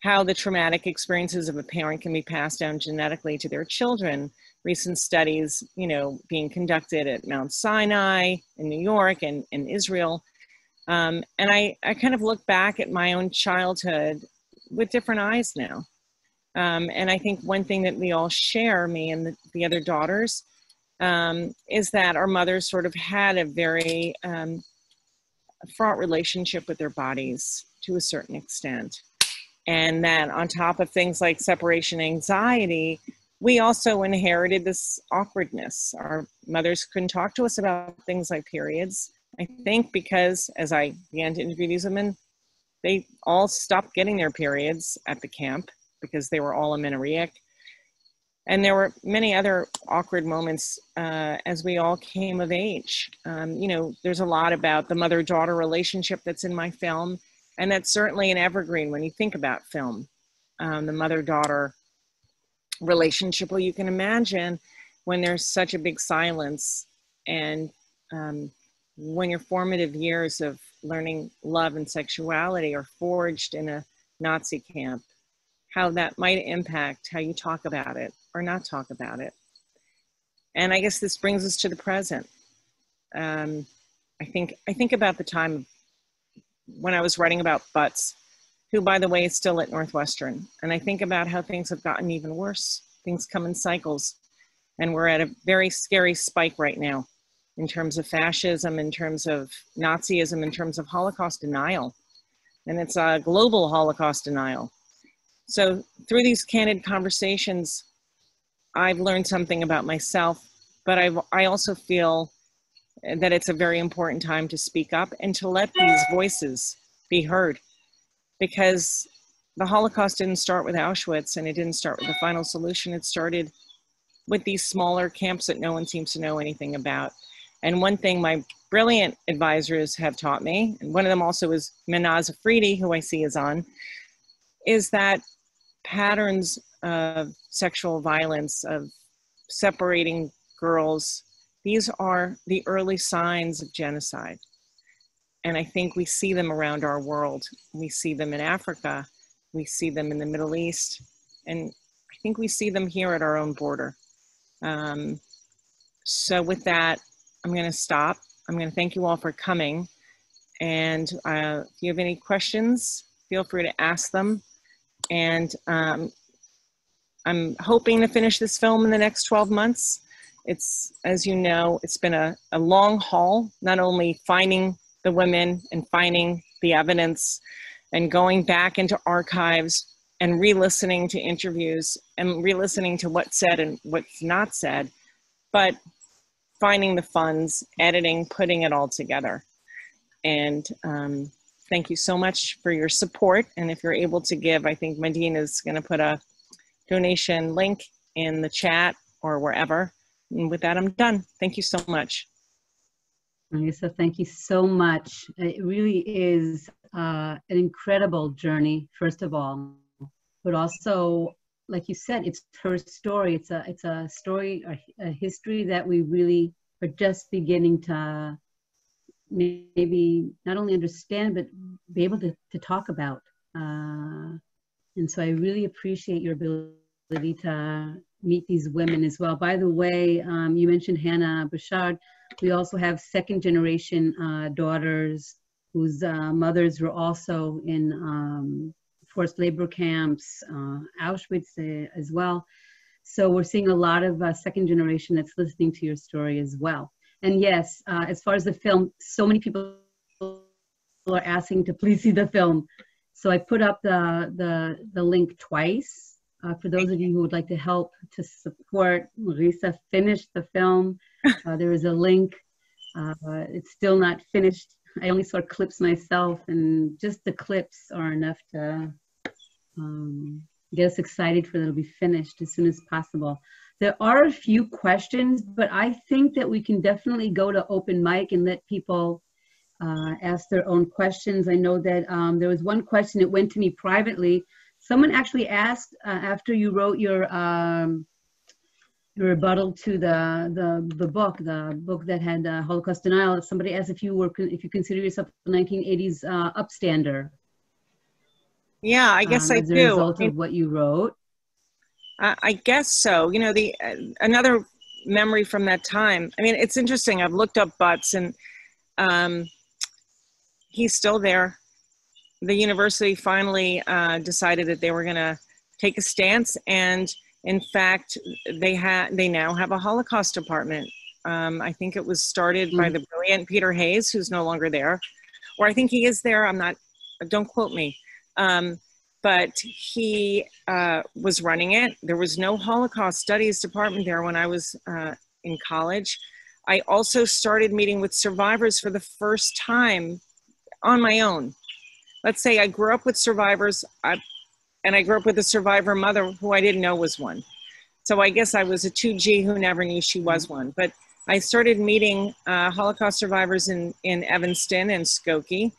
how the traumatic experiences of a parent can be passed down genetically to their children. Recent studies, being conducted at Mount Sinai in New York and in Israel. And I kind of look back at my own childhood, with different eyes now. And I think one thing that we all share, me and the other daughters, is that our mothers sort of had a very fraught relationship with their bodies to a certain extent. And that on top of things like separation anxiety, we also inherited this awkwardness. Our mothers couldn't talk to us about things like periods. I think because as I began to interview these women, they all stopped getting their periods at the camp because they were all amenorrheic. And there were many other awkward moments as we all came of age. You know, there's a lot about the mother-daughter relationship that's in my film, and that's certainly an evergreen when you think about film, the mother-daughter relationship. Well, you can imagine when there's such a big silence, and when your formative years of learning love and sexuality are forged in a Nazi camp, how that might impact how you talk about it or not talk about it. And I guess this brings us to the present. I think about the time when I was writing about Butts, who, by the way, is still at Northwestern. And I think about how things have gotten even worse. Things come in cycles. And we're at a very scary spike right now in terms of fascism, in terms of Nazism, in terms of Holocaust denial. And it's a global Holocaust denial. So through these candid conversations, I've learned something about myself, but I also feel that it's a very important time to speak up and to let these voices be heard. Because the Holocaust didn't start with Auschwitz, and it didn't start with the final solution. It started with these smaller camps that no one seems to know anything about. And one thing my brilliant advisors have taught me, and one of them also is Minaz Afridi, who I see is on, is that patterns of sexual violence, of separating girls, these are the early signs of genocide. And I think we see them around our world. We see them in Africa. We see them in the Middle East. And I think we see them here at our own border. So with that, I'm going to stop. I'm going to thank you all for coming. And if you have any questions, feel free to ask them. And I'm hoping to finish this film in the next 12 months. It's, as you know, it's been a long haul, not only finding the women and finding the evidence and going back into archives and re-listening to interviews and re-listening to what's said and what's not said, but finding the funds, editing, putting it all together. And thank you so much for your support. And if you're able to give, I think Medina is going to put a donation link in the chat or wherever. And with that, I'm done. Thank you so much. Marisa, thank you so much. It really is an incredible journey, first of all, but also, like you said, it's her story. It's a story, a history that we really are just beginning to maybe not only understand, but be able to talk about. And so I really appreciate your ability to meet these women as well. By the way, you mentioned Hannah Bouchard. We also have second generation daughters whose mothers were also in forced labor camps, Auschwitz as well. So we're seeing a lot of second generation that's listening to your story as well. And yes, as far as the film, so many people are asking to please see the film. So I put up the link twice. For those of you who would like to help to support Marisa finish the film, there is a link. It's still not finished. I only saw clips myself, and just the clips are enough to get us excited for it to be finished as soon as possible. There are a few questions, but I think that we can definitely go to open mic and let people ask their own questions. I know that there was one question that went to me privately. Someone actually asked after you wrote your rebuttal to the book that had Holocaust denial. Somebody asked if you consider yourself a 1980s upstander. Yeah, I guess I do. As a result of what you wrote. I guess so. You know, another memory from that time. I mean, it's interesting. I've looked up Butts, and he's still there. the university finally decided that they were going to take a stance, and in fact, they now have a Holocaust department. I think it was started by the brilliant Peter Hayes, who's no longer there, or I think he is there. I'm not. Don't quote me. But he was running it. There was no Holocaust Studies department there when I was in college. I also started meeting with survivors for the first time on my own. Let's say I grew up with survivors, and I grew up with a survivor mother who I didn't know was one. So I guess I was a 2G who never knew she was one. But I started meeting Holocaust survivors in Evanston and Skokie.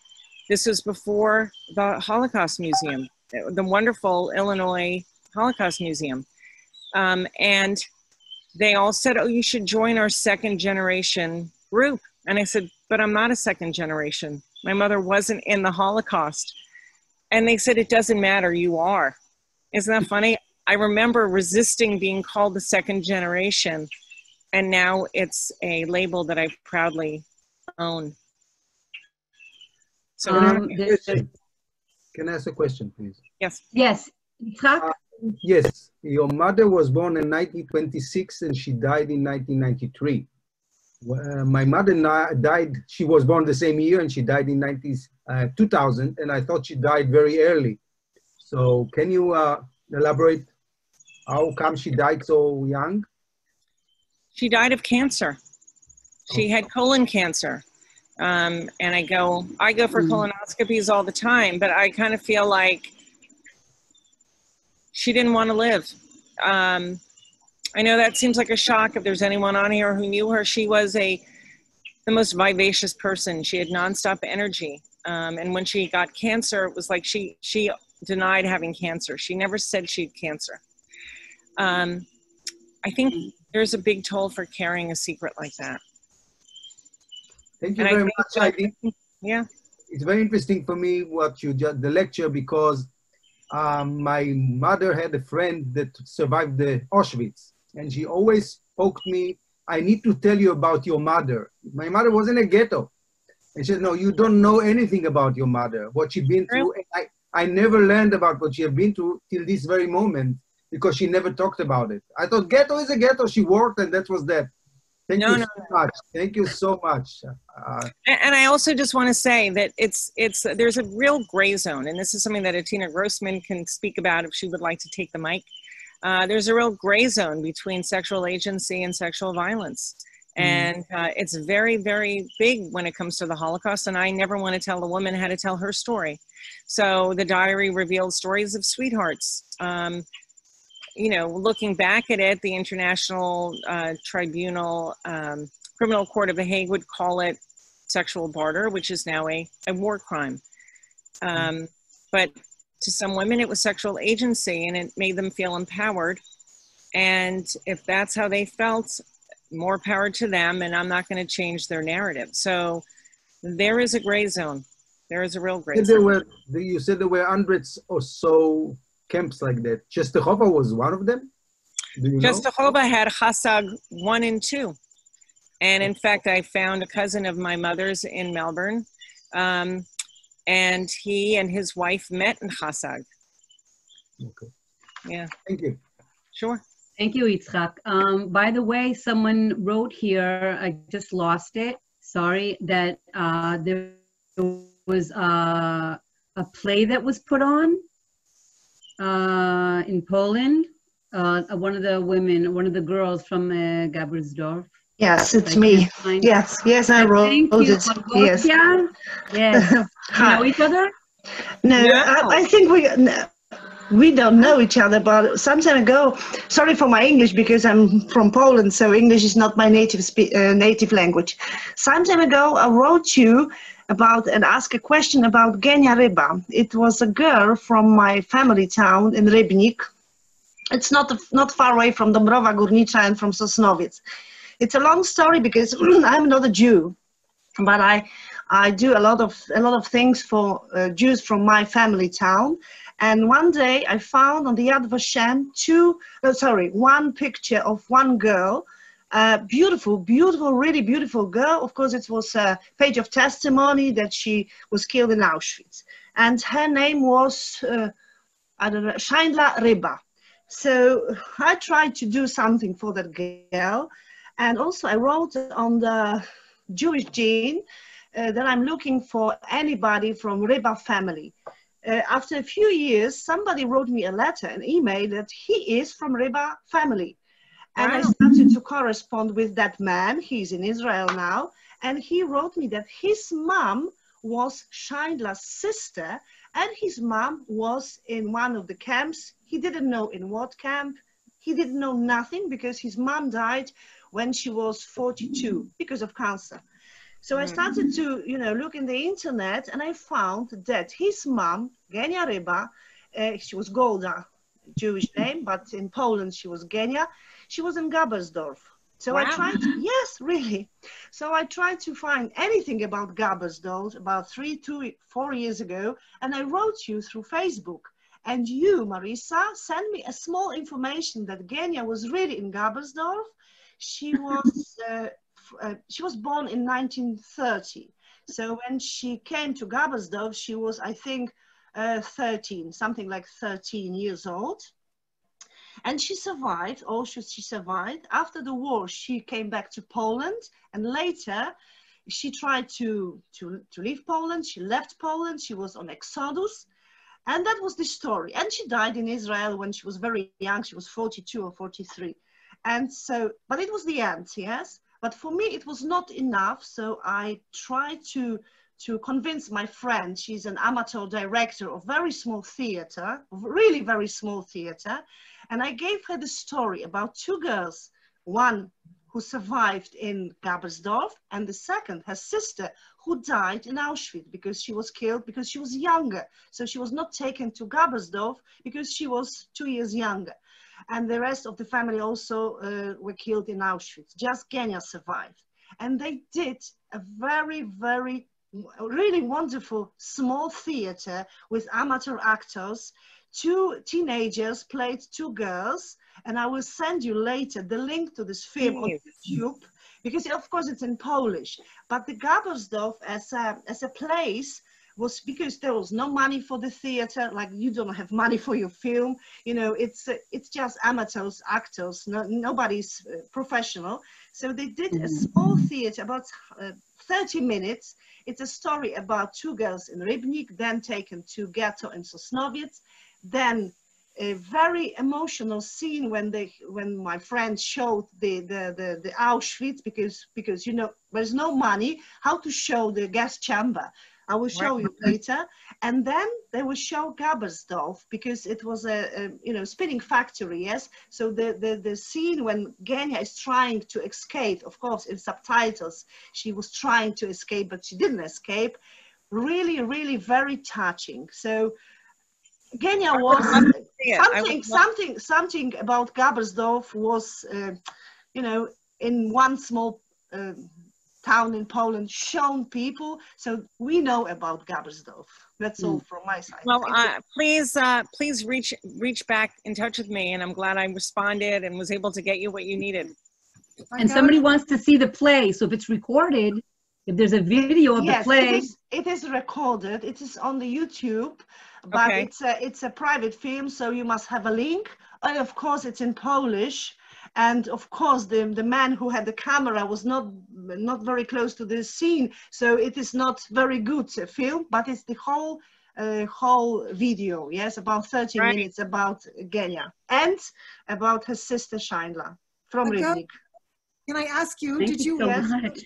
This was before the Holocaust Museum, the wonderful Illinois Holocaust Museum. And they all said, oh, you should join our second generation group. And I said, but I'm not a second generation. My mother wasn't in the Holocaust. And they said, it doesn't matter, you are. Isn't that funny? I remember resisting being called the second generation. And now it's a label that I proudly own. So can I ask a question, please? Yes. Yes. Yes, your mother was born in 1926 and she died in 1993. My mother died, she was born the same year and she died in 2000, and I thought she died very early. So can you elaborate how come she died so young? She died of cancer. She had colon cancer. And I go for colonoscopies all the time, but I kind of feel like she didn't want to live. I know that seems like a shock if there's anyone on here who knew her. She was the most vivacious person. She had nonstop energy. And when she got cancer, it was like she denied having cancer. She never said she had cancer. I think there's a big toll for carrying a secret like that. Thank you very much, Heidi. Yeah. It's very interesting for me what you just, the lecture, because my mother had a friend that survived the Auschwitz, and she always spoke to me, I need to tell you about your mother. My mother was in a ghetto. And she said, no, you don't know anything about your mother, what she'd been through. And I never learned about what she had been through till this very moment, because she never talked about it. I thought ghetto is a ghetto. She worked and that was that. Thank you so much. Thank you so much. And I also just want to say that there's a real gray zone, and this is something that Atina Grossman can speak about if she would like to take the mic. There's a real gray zone between sexual agency and sexual violence. And it's very, very big when it comes to the Holocaust, and I never want to tell a woman how to tell her story. So the diary revealed stories of sweethearts. You know, looking back at it, the International Tribunal, Criminal Court of The Hague would call it sexual barter, which is now a war crime. But to some women, it was sexual agency, and it made them feel empowered. And if that's how they felt, more power to them, and I'm not going to change their narrative. So there is a gray zone. There is a real gray zone. You said there were hundreds or so camps like that. Czestochowa was one of them? Czestochowa had Chasag 1 and 2. And in fact, I found a cousin of my mother's in Melbourne. And he and his wife met in Chasag. Okay. Yeah. Thank you. Sure. Thank you, Yitzhak. By the way, someone wrote here, I just lost it, sorry, that there was a play that was put on in Poland. One of the women, one of the girls from Gabersdorf. Yes, it's me. Yes, I wrote it. Yes. Yes. You know each other? No, I think we don't know each other, but some time ago, sorry for my English because I'm from Poland, so English is not my native language. Some time ago, I wrote you about and asked a question about Genia Ryba. It was a girl from my family town in Rybnik. It's not far away from Dąbrowa Górnicza and from Sosnowiec. It's a long story because I'm not a Jew, but I do a lot of things for Jews from my family town. And one day I found on the Yad Vashem one picture of one girl, beautiful, really beautiful girl. Of course, it was a page of testimony that she was killed in Auschwitz. and her name was, I don't know, Shaindla Riba. So I tried to do something for that girl. And also I wrote on the Jewish gene that I'm looking for anybody from Riba family. After a few years, somebody wrote me a letter, an email, that he is from Riba family. And I started to correspond with that man. He's in Israel now. And he wrote me that his mom was Shaindla's sister, and his mom was in one of the camps. He didn't know in what camp. He didn't know nothing because his mom died when she was 42 because of cancer. So I started to, look in the internet, and I found that his mom, Genia Riba, she was Golda, Jewish name, but in Poland she was Genia. She was in Gabbersdorf. So I tried, yes, really. So I tried to find anything about Gabbersdorf about 4 years ago, and I wrote you through Facebook. And you, Marisa, sent me a small information that Genia was really in Gabbersdorf. She was born in 1930. So when she came to Gabbersdorf, she was, I think, 13, something like 13 years old. And she survived, she survived. After the war, she came back to Poland, and later she tried to leave Poland. She left Poland. She was on exodus. And that was the story. And she died in Israel when she was very young. She was 42 or 43. And so, but it was the end, yes. But for me, it was not enough. So I tried to convince my friend. She's an amateur director of very small theater, really very small theater. And I gave her the story about two girls, one who survived in Gabbersdorf, and the second, her sister, who died in Auschwitz because she was killed because she was younger. So she was not taken to Gabbersdorf because she was 2 years younger. And the rest of the family also were killed in Auschwitz. Just Genia survived. And they did a very, very, really wonderful small theater with amateur actors. 2 teenagers played 2 girls, and I will send you later the link to this film on YouTube, because of course it's in Polish. But the Gabbersdorf as a place was because there was no money for the theater, like you don't have money for your film, it's just amateurs, actors, nobody's professional. So they did a small theater, about 30 minutes. It's a story about 2 girls in Rybnik, then taken to Ghetto in Sosnowiec. Then a very emotional scene when my friend showed the Auschwitz, because there's no money how to show the gas chamber. I will show you later. And then they will show Gabbersdorf because it was a spinning factory, yes. So the scene when Genia is trying to escape, of course in subtitles she was trying to escape, but she didn't escape. Really, really very touching. So Genia was something about Gabbersdorf was, in one small town in Poland, shown people. So we know about Gabbersdorf. That's all from my side. Well, please reach back in touch with me, and I'm glad I responded and was able to get you what you needed. And somebody wants to see the play, so if it's recorded, if there's a video of the play. It is recorded. It is on the YouTube. But it's a private film, so you must have a link. And of course, it's in Polish. And of course, the man who had the camera was not very close to the scene, so it is not very good film. But it's the whole video, yes, about 30 minutes about Genia and about her sister Shaindla from Rybnik. Can I ask you? Thank you so much.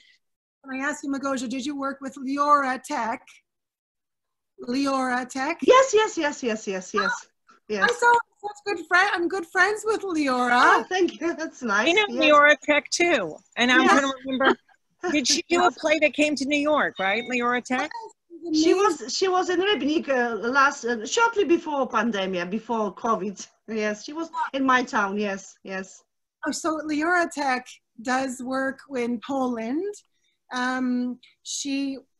Can I ask you, Magosia? Did you work with Leora Tech? Leora Tech? Yes. I saw such good friend. I'm good friends with Leora. Oh, thank you. That's nice. I know Leora Tech too, and I'm trying to remember. Did she do a play that came to New York? Right, Leora Tech. She was in Rybnik shortly before pandemic, before COVID. Yes, she was in my town. Yes. Oh, so Leora Tech does work in Poland.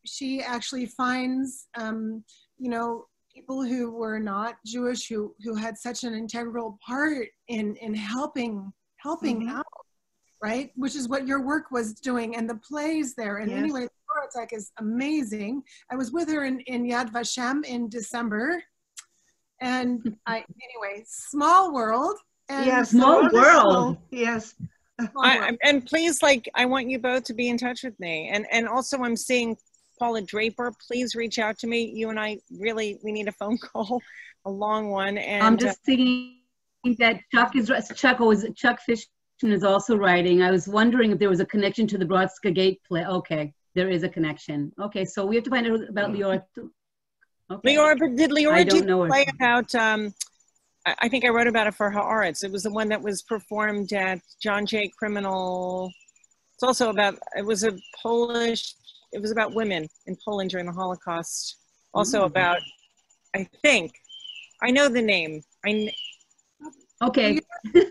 She actually finds people who were not Jewish who had such an integral part in helping out, right? Which is what your work was doing, and the plays there. And anyway, bibliothèque is amazing. I was with her in Yad Vashem in December. And anyway, small world. And Yes, small world. Yes. And please, I want you both to be in touch with me. And also I'm seeing Paula Draper. Please reach out to me. You and I we need a phone call, a long one. And I'm just thinking that Chuck Fishman is also writing. I was wondering if there was a connection to the Brodska Gate play. Okay, there is a connection. Okay, so we have to find out about Lior. Okay. Did Lior do play about, I think I wrote about it for Haaretz. It was the one that was performed at John Jay Criminal. It's also about, it was about women in Poland during the Holocaust. Also about, I know the name. Okay. Your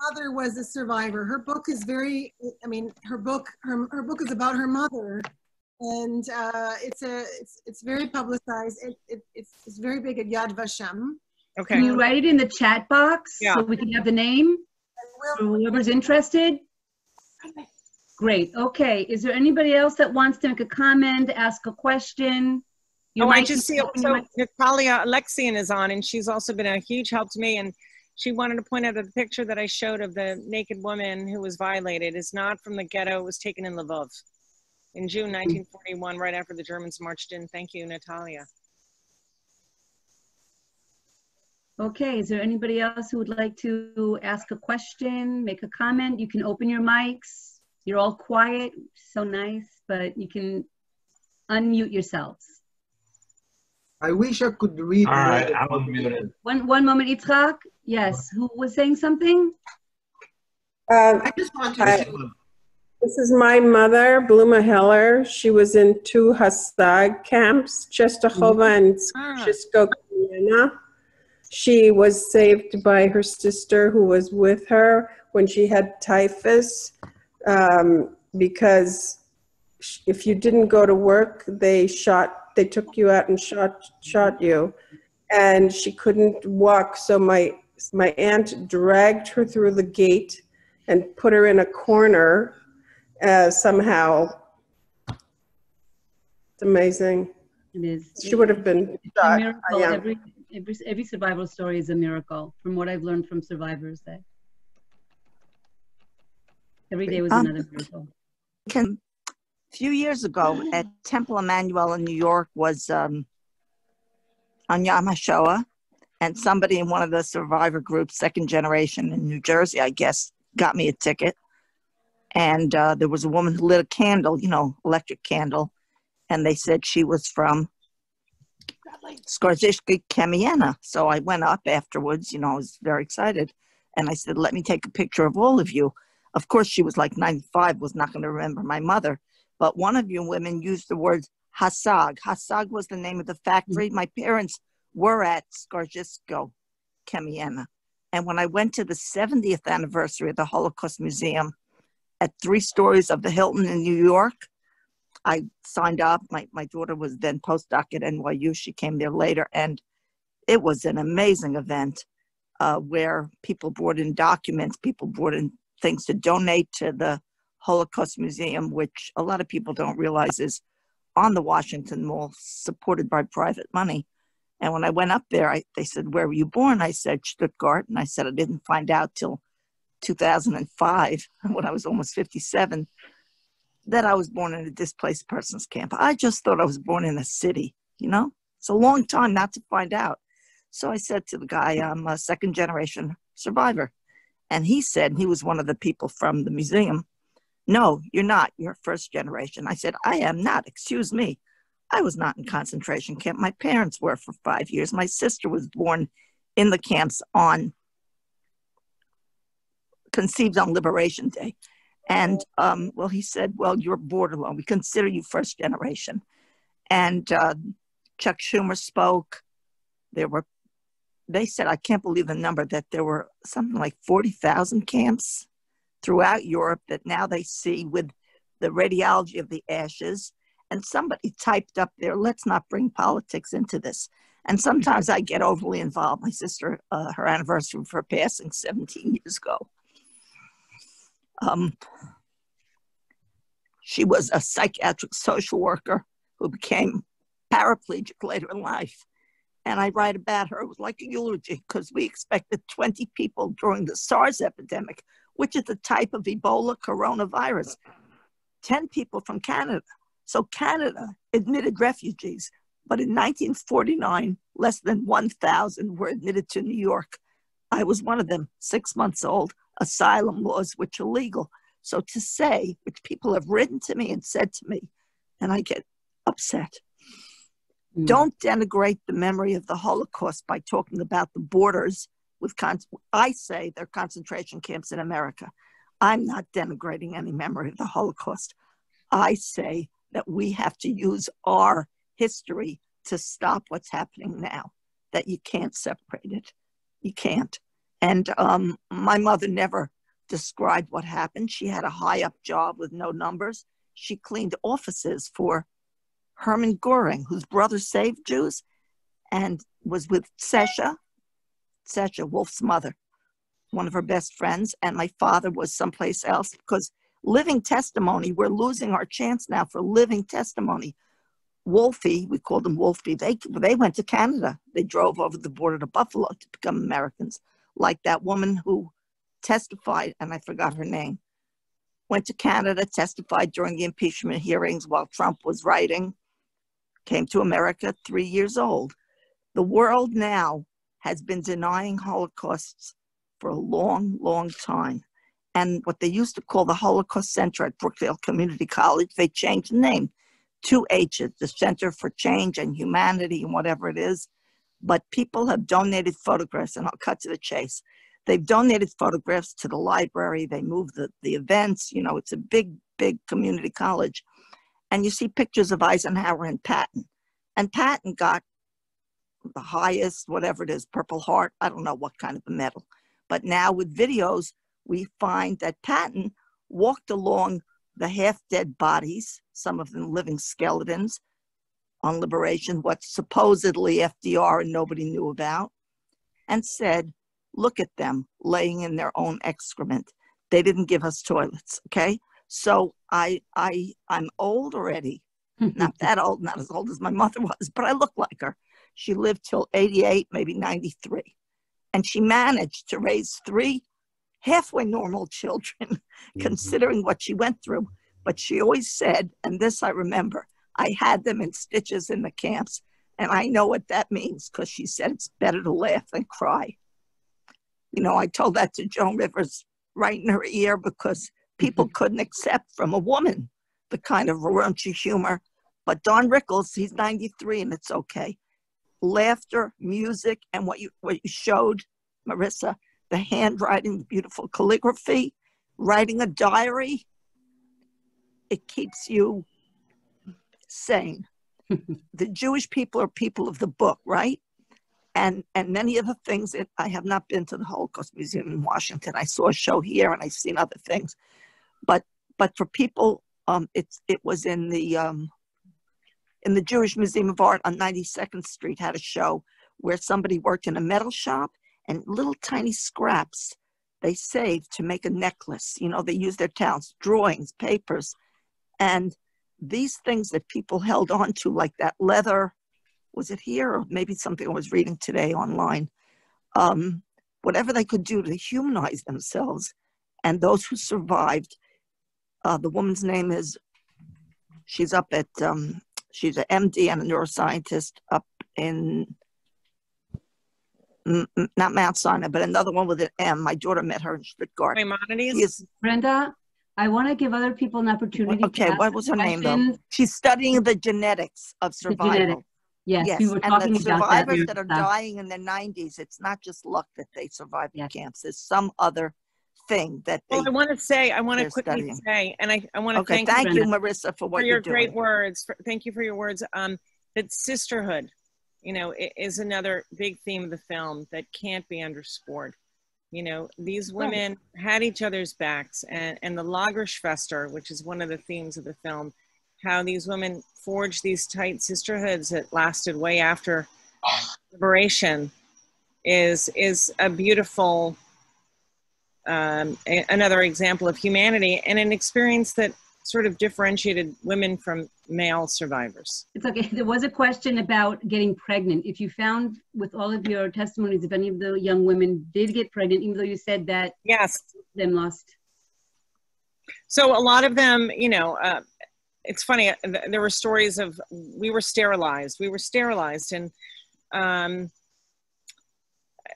mother was a survivor. Her book is her book is about her mother. And it's very publicized. It's very big at Yad Vashem. Okay. Can you write it in the chat box so we can have the name for whoever's interested? Great. Okay. Is there anybody else that wants to make a comment, ask a question? I just see Natalia Alexian is on, and she's also been a huge help to me. And she wanted to point out that the picture that I showed of the naked woman who was violated is not from the ghetto. It was taken in Lvov in June 1941, right after the Germans marched in. Thank you, Natalia. Okay, is there anybody else who would like to ask a question, make a comment? You can open your mics. You're all quiet, so nice, but you can unmute yourselves. I wish I could read. All right, I'm unmuted. One moment, Yitzhak. Yes, who was saying something? I just want to. This is my mother, Bluma Heller. She was in 2 Hasag camps, Czestochowa and Skrzysko. She was saved by her sister who was with her when she had typhus, because if you didn't go to work, they took you out and shot you. And she couldn't walk, so my aunt dragged her through the gate and put her in a corner somehow. It's amazing. It is. She would have been shot. A miracle. Every survival story is a miracle, from what I've learned from survivors. That every day was another miracle. A few years ago at Temple Emmanuel in New York was on Yom HaShoah, and somebody in one of the survivor groups, Second Generation in New Jersey, I guess, got me a ticket. And there was a woman who lit a candle, electric candle, and they said she was from Skorzyszki Kamiena. So I went up afterwards, I was very excited. And I said, let me take a picture of all of you. Of course, she was like 95, was not going to remember my mother. But one of you women used the word Hasag. Hasag was the name of the factory. My parents were at Skorzyszko Kamiena. And when I went to the 70th anniversary of the Holocaust Museum at 3 stories of the Hilton in New York, I signed up. My daughter was then postdoc at NYU. She came there later. And it was an amazing event where people brought in documents, people brought in things to donate to the Holocaust Museum, which a lot of people don't realize is on the Washington Mall, supported by private money. And when I went up there, they said, where were you born? I said, Stuttgart. And I said, I didn't find out till 2005, when I was almost 57, that I was born in a displaced persons camp. I just thought I was born in a city, It's a long time not to find out. So I said to the guy, I'm a second generation survivor. And he said, he was one of the people from the museum, no, you're not. You're first generation. I said, I am not. Excuse me. I was not in concentration camp. My parents were for 5 years. My sister was born in the camps conceived on Liberation Day. And, he said, well, you're borderline. We consider you first generation. And Chuck Schumer spoke. They said, I can't believe the number, that there were something like 40,000 camps throughout Europe that now they see with the radiology of the ashes. And somebody typed up there, let's not bring politics into this. And sometimes I get overly involved. My sister, her anniversary for passing 17 years ago. She was a psychiatric social worker who became paraplegic later in life. And I write about her. It was like a eulogy because we expected 20 people during the SARS epidemic, which is the type of Ebola coronavirus, 10 people from Canada. So Canada admitted refugees, but in 1949, less than 1,000 were admitted to New York. I was one of them, 6 months old, asylum laws, which are legal. So to say, which people have written to me and said to me, and I get upset, don't denigrate the memory of the Holocaust by talking about the borders with, I say they're concentration camps in America. I'm not denigrating any memory of the Holocaust. I say that we have to use our history to stop what's happening now, that you can't separate it. You can't. And my mother never described what happened. She had a high up job with no numbers. She cleaned offices for Hermann Goering, whose brother saved Jews and was with Sesha, Wolf's mother, one of her best friends. And my father was someplace else because living testimony, we're losing our chance now for living testimony. Wolfie, we called them Wolfie, they went to Canada. They drove over the border to Buffalo to become Americans. Like that woman who testified, and I forgot her name, went to Canada, testified during the impeachment hearings while Trump was writing, came to America 3 years old. The world now has been denying Holocausts for a long, long time. And what they used to call the Holocaust Center at Brookdale Community College, they changed the name. 2 H's, the Center for Change and Humanity and whatever it is. But people have donated photographs, and I'll cut to the chase. They've donated photographs to the library. They move the events. You know, it's a big, big community college. And you see pictures of Eisenhower and Patton. And Patton got the highest, whatever it is, Purple Heart. I don't know what kind of a medal. But now with videos, we find that Patton walked along the half-dead bodies, some of them living skeletons, on liberation, what supposedly FDR and nobody knew about, and said, look at them laying in their own excrement. They didn't give us toilets, okay? So I'm old already, not that old, not as old as my mother was, but I look like her. She lived till 88, maybe 93. And she managed to raise 3 halfway normal children, considering what she went through. But she always said, and this I remember, I had them in stitches in the camps. And I know what that means because she said it's better to laugh than cry. You know, I told that to Joan Rivers right in her ear because people couldn't accept from a woman the kind of raunchy humor. But Don Rickles, he's 93 and it's okay. Laughter, music, and what you showed, Marisa, the handwriting, the beautiful calligraphy, writing a diary, it keeps you sane. The Jewish people are people of the book, right? And many of the things that I have not been to the Holocaust Museum in Washington. I saw a show here and I've seen other things. But for people, it was in the Jewish Museum of Art on 92nd Street had a show where somebody worked in a metal shop and little tiny scraps they saved to make a necklace. You know, they used their talents, drawings, papers. And these things that people held on to, like that leather, was it here or maybe something I was reading today online, whatever they could do to humanize themselves. And those who survived, the woman's name is, she's up at, she's an MD and a neuroscientist up in, not Mount Sinai, but another one with an M. My daughter met her in Stuttgart. Maimonides? Brenda, I want to give other people an opportunity. Okay, what was her name though? She's studying the genetics of survival. Genetics. Yes, we were and talking the about that. survivors that are dying in their 90s, it's not just luck that they survived in camps. There's some other thing that they. Well, I want to quickly studying. say, and I want to thank you, Marisa, for what your you're doing. great words. Thank you for your words. That sisterhood, you know, is another big theme of the film that can't be underscored. You know, these women had each other's backs, and the Lagerschwester, which is one of the themes of the film, how these women forged these tight sisterhoods that lasted way after liberation, is a beautiful another example of humanity and an experience that sort of differentiated women from male survivors. It's okay. There was a question about getting pregnant. If you found with all of your testimonies, if any of the young women did get pregnant, even though you said that yes, them lost. So a lot of them, you know, it's funny. There were stories of we were sterilized, and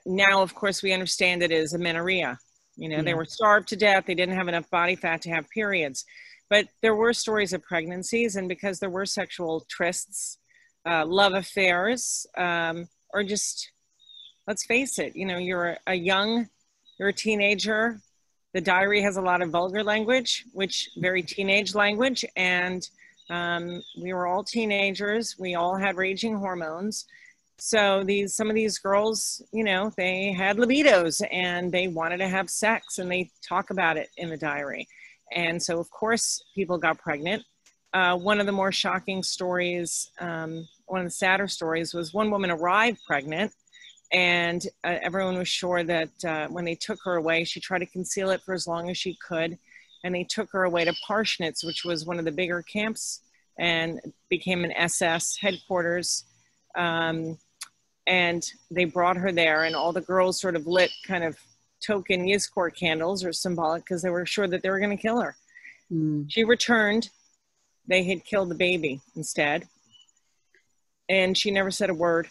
now, of course, we understand it as amenorrhea. You know, they were starved to death. They didn't have enough body fat to have periods. But there were stories of pregnancies, and because there were sexual trysts, love affairs, or just, let's face it, you know, you're a teenager. The diary has a lot of vulgar language, which very teenage language. And we were all teenagers. We all had raging hormones. So some of these girls, you know, they had libidos and they wanted to have sex, and they talk about it in the diary. And so, of course, people got pregnant. One of the more shocking stories, one of the sadder stories, was one woman arrived pregnant, and everyone was sure that when they took her away, she tried to conceal it for as long as she could. And they took her away to Parschnitz, which was one of the bigger camps, and became an SS headquarters. And they brought her there, and all the girls sort of lit kind of token Yizkor candles, or symbolic, because they were sure that they were going to kill her. She returned. They had killed the baby instead. And she never said a word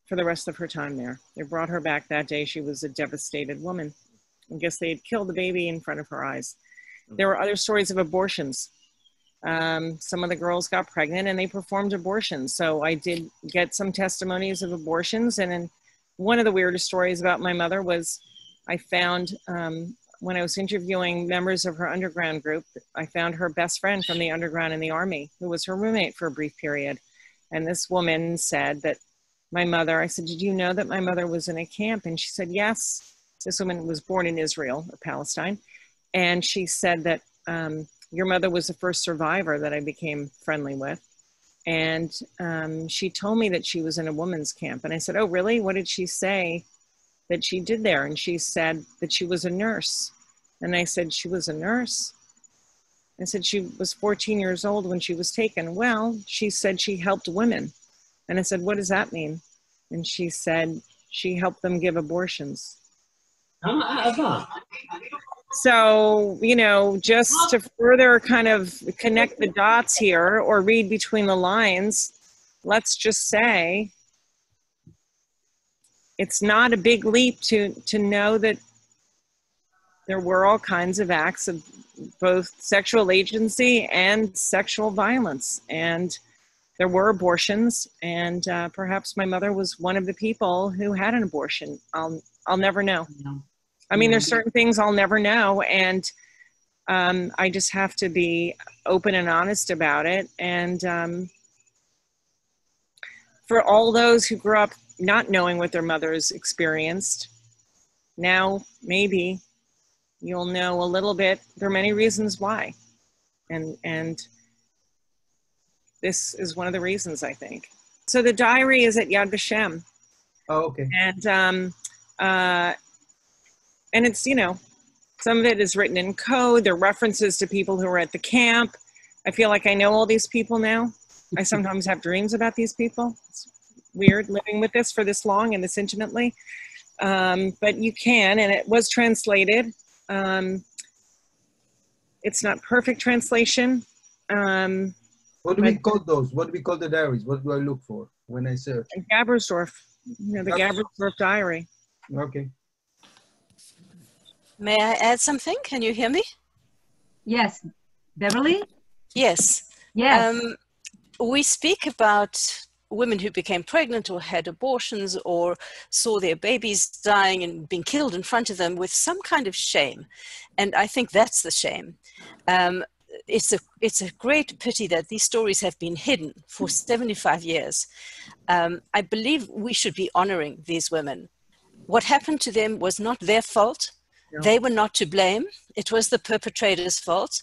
for the rest of her time there. They brought her back that day. She was a devastated woman. I guess they had killed the baby in front of her eyes. There were other stories of abortions. Some of the girls got pregnant and they performed abortions. So I did get some testimonies of abortions. And then one of the weirdest stories about my mother was I found, when I was interviewing members of her underground group, I found her best friend from the underground in the army, who was her roommate for a brief period. And this woman said that my mother, I said, did you know that my mother was in a camp? And she said, yes. This woman was born in Israel or Palestine. And she said that your mother was the first survivor that I became friendly with. And she told me that she was in a women's camp. And I said, oh, really? What did she say that she did there? And she said that she was a nurse. And I said, she was a nurse? I said, she was 14 years old when she was taken. Well, she said she helped women. And I said, what does that mean? And she said, she helped them give abortions. So, you know, just to further kind of connect the dots here or read between the lines, let's just say it's not a big leap to know that there were all kinds of acts of both sexual agency and sexual violence. And there were abortions, and perhaps my mother was one of the people who had an abortion. I'll never know. I mean, there's certain things I'll never know, and I just have to be open and honest about it. And for all those who grew up not knowing what their mothers experienced, now maybe you'll know a little bit. There are many reasons why, and this is one of the reasons, I think. So the diary is at Yad Vashem. Oh, okay. And it's, you know, some of it is written in code. There are references to people who were at the camp. I feel like I know all these people now. I sometimes have dreams about these people. It's weird living with this for this long and this intimately. But you can, and it was translated. It's not perfect translation. What do we call those? What do we call the diaries? What do I look for when I search? Gabbersdorf, you know, the Gabbersdorf diary. Okay. May I add something? Can you hear me? Yes. Beverly? Yes. Yes. We speak about women who became pregnant or had abortions or saw their babies dying and being killed in front of them with some kind of shame. And I think that's the shame. It's a great pity that these stories have been hidden for 75 years. I believe we should be honoring these women. What happened to them was not their fault. No. They were not to blame. It was the perpetrator's fault.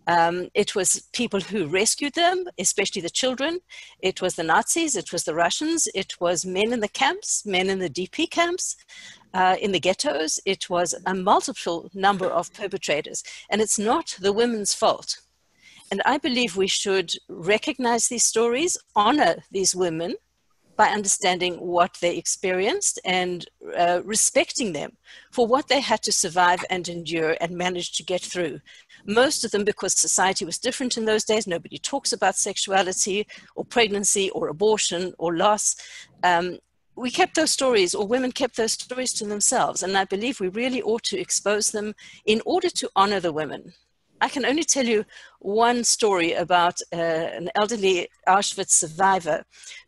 It was people who rescued them, especially the children. It was the Nazis. It was the Russians. It was men in the camps, men in the DP camps, in the ghettos. It was a multiple number of perpetrators. And it's not the women's fault. And I believe we should recognize these stories, honor these women by understanding what they experienced and respecting them for what they had to survive and endure and manage to get through. Most of them, because society was different in those days, nobody talks about sexuality or pregnancy or abortion or loss. We kept those stories, or women kept those stories to themselves. And I believe we really ought to expose them in order to honor the women. I can only tell you one story about an elderly Auschwitz survivor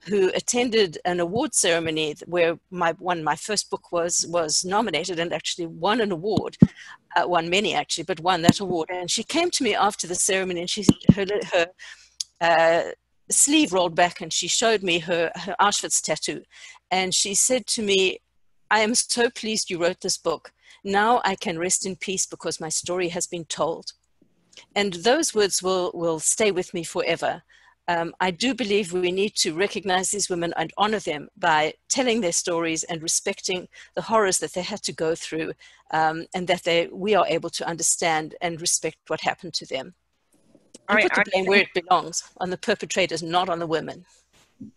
who attended an award ceremony where my first book was nominated and actually won an award, won many actually, but won that award. And she came to me after the ceremony, and her sleeve rolled back, and she showed me her Auschwitz tattoo. And she said to me, "I am so pleased you wrote this book. Now I can rest in peace because my story has been told." And those words will stay with me forever. I do believe we need to recognize these women and honor them by telling their stories and respecting the horrors that they had to go through, and that we are able to understand and respect what happened to them. And put the blame where it belongs, on the perpetrators, not on the women.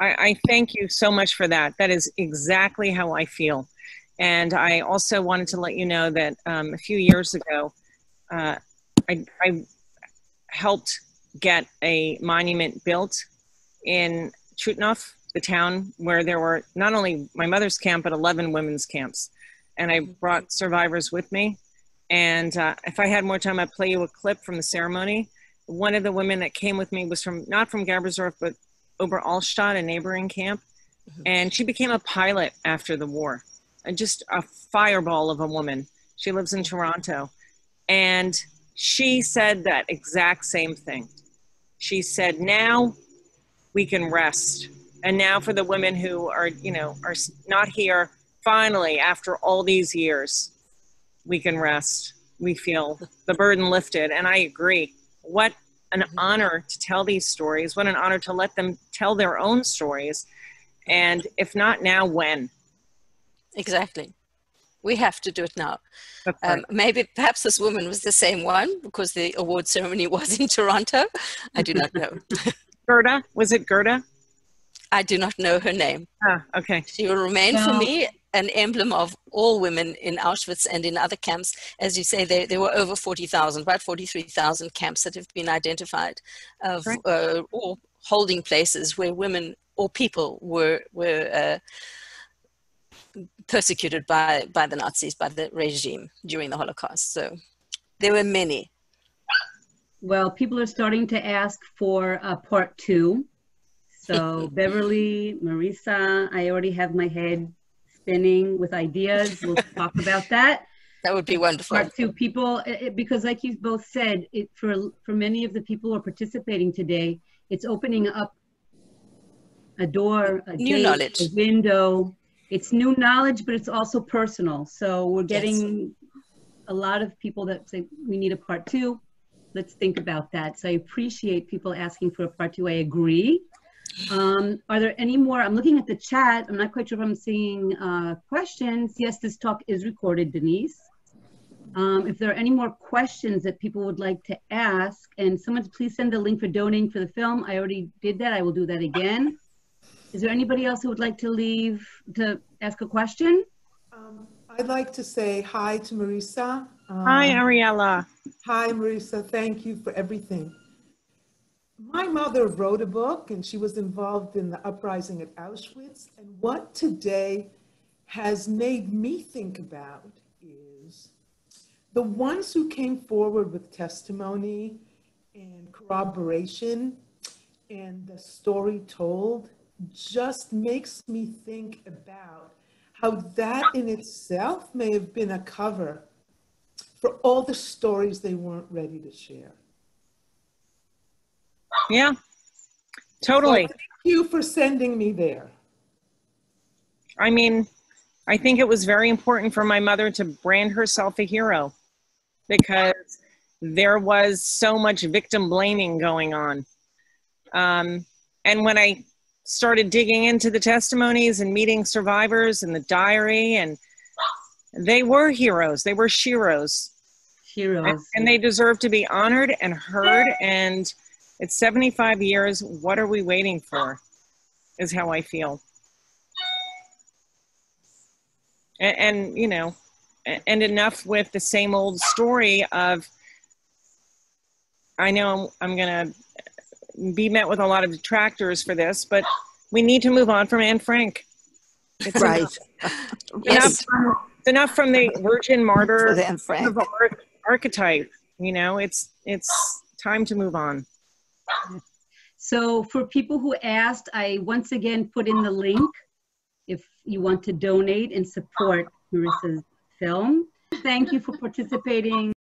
I thank you so much for that. That is exactly how I feel. And I also wanted to let you know that a few years ago, I helped get a monument built in Chutnov, the town where there were not only my mother's camp, but 11 women's camps. And I brought survivors with me. And if I had more time, I'd play you a clip from the ceremony. One of the women that came with me was not from Gabersdorf, but Oberallstadt, a neighboring camp. And she became a pilot after the war. And just a fireball of a woman. She lives in Toronto. And she said that exact same thing. She said, now we can rest. And now for the women who are not here, finally, after all these years, we can rest. We feel the burden lifted. And I agree. What an honor to tell these stories. What an honor to let them tell their own stories. And if not now, when? Exactly. We have to do it now. Right. Maybe perhaps this woman was the same one because the award ceremony was in Toronto. I do not know. Gerda? Was it Gerda? I do not know her name. Ah, okay. She will remain for me an emblem of all women in Auschwitz and in other camps. As you say, there were over 40,000, about 43,000 camps that have been identified of or holding places where women or people were persecuted by the Nazis, by the regime during the Holocaust. So there were many. Well, people are starting to ask for a part 2. So Beverly, Marisa, I already have my head spinning with ideas. We'll talk about that. That would be wonderful. Part 2, people, because like you both said, for many of the people who are participating today, it's opening up a door, a new gate, knowledge, a window. It's new knowledge, but it's also personal. So we're getting a lot of people that say we need a part 2. Let's think about that. So I appreciate people asking for a part 2. I agree. Are there any more? I'm looking at the chat. I'm not quite sure if I'm seeing questions. Yes, this talk is recorded, Denise. If there are any more questions that people would like to ask, and someone please send the link for donating for the film. I already did that. I will do that again. Is there anybody else who would like to ask a question? I'd like to say hi to Marisa. Hi, Ariella. Hi, Marisa. Thank you for everything. My mother wrote a book, and she was involved in the uprising at Auschwitz. And what today has made me think about is the ones who came forward with testimony and corroboration and the story told just makes me think about how that in itself may have been a cover for all the stories they weren't ready to share. Yeah, totally. So thank you for sending me there. I mean, I think it was very important for my mother to brand herself a hero because there was so much victim blaming going on. And when I started digging into the testimonies and meeting survivors and the diary, and they were heroes. They were sheroes. Heroes. And they deserve to be honored and heard and It's 75 years. What are we waiting for? Is how I feel. And you know, and enough with the same old story of, I know I'm going to be met with a lot of detractors for this, but we need to move on from Anne Frank. It's right. enough from the virgin martyr Anne Frank archetype. You know, it's time to move on. So for people who asked, I once again put in the link if you want to donate and support Marisa's film. Thank you for participating.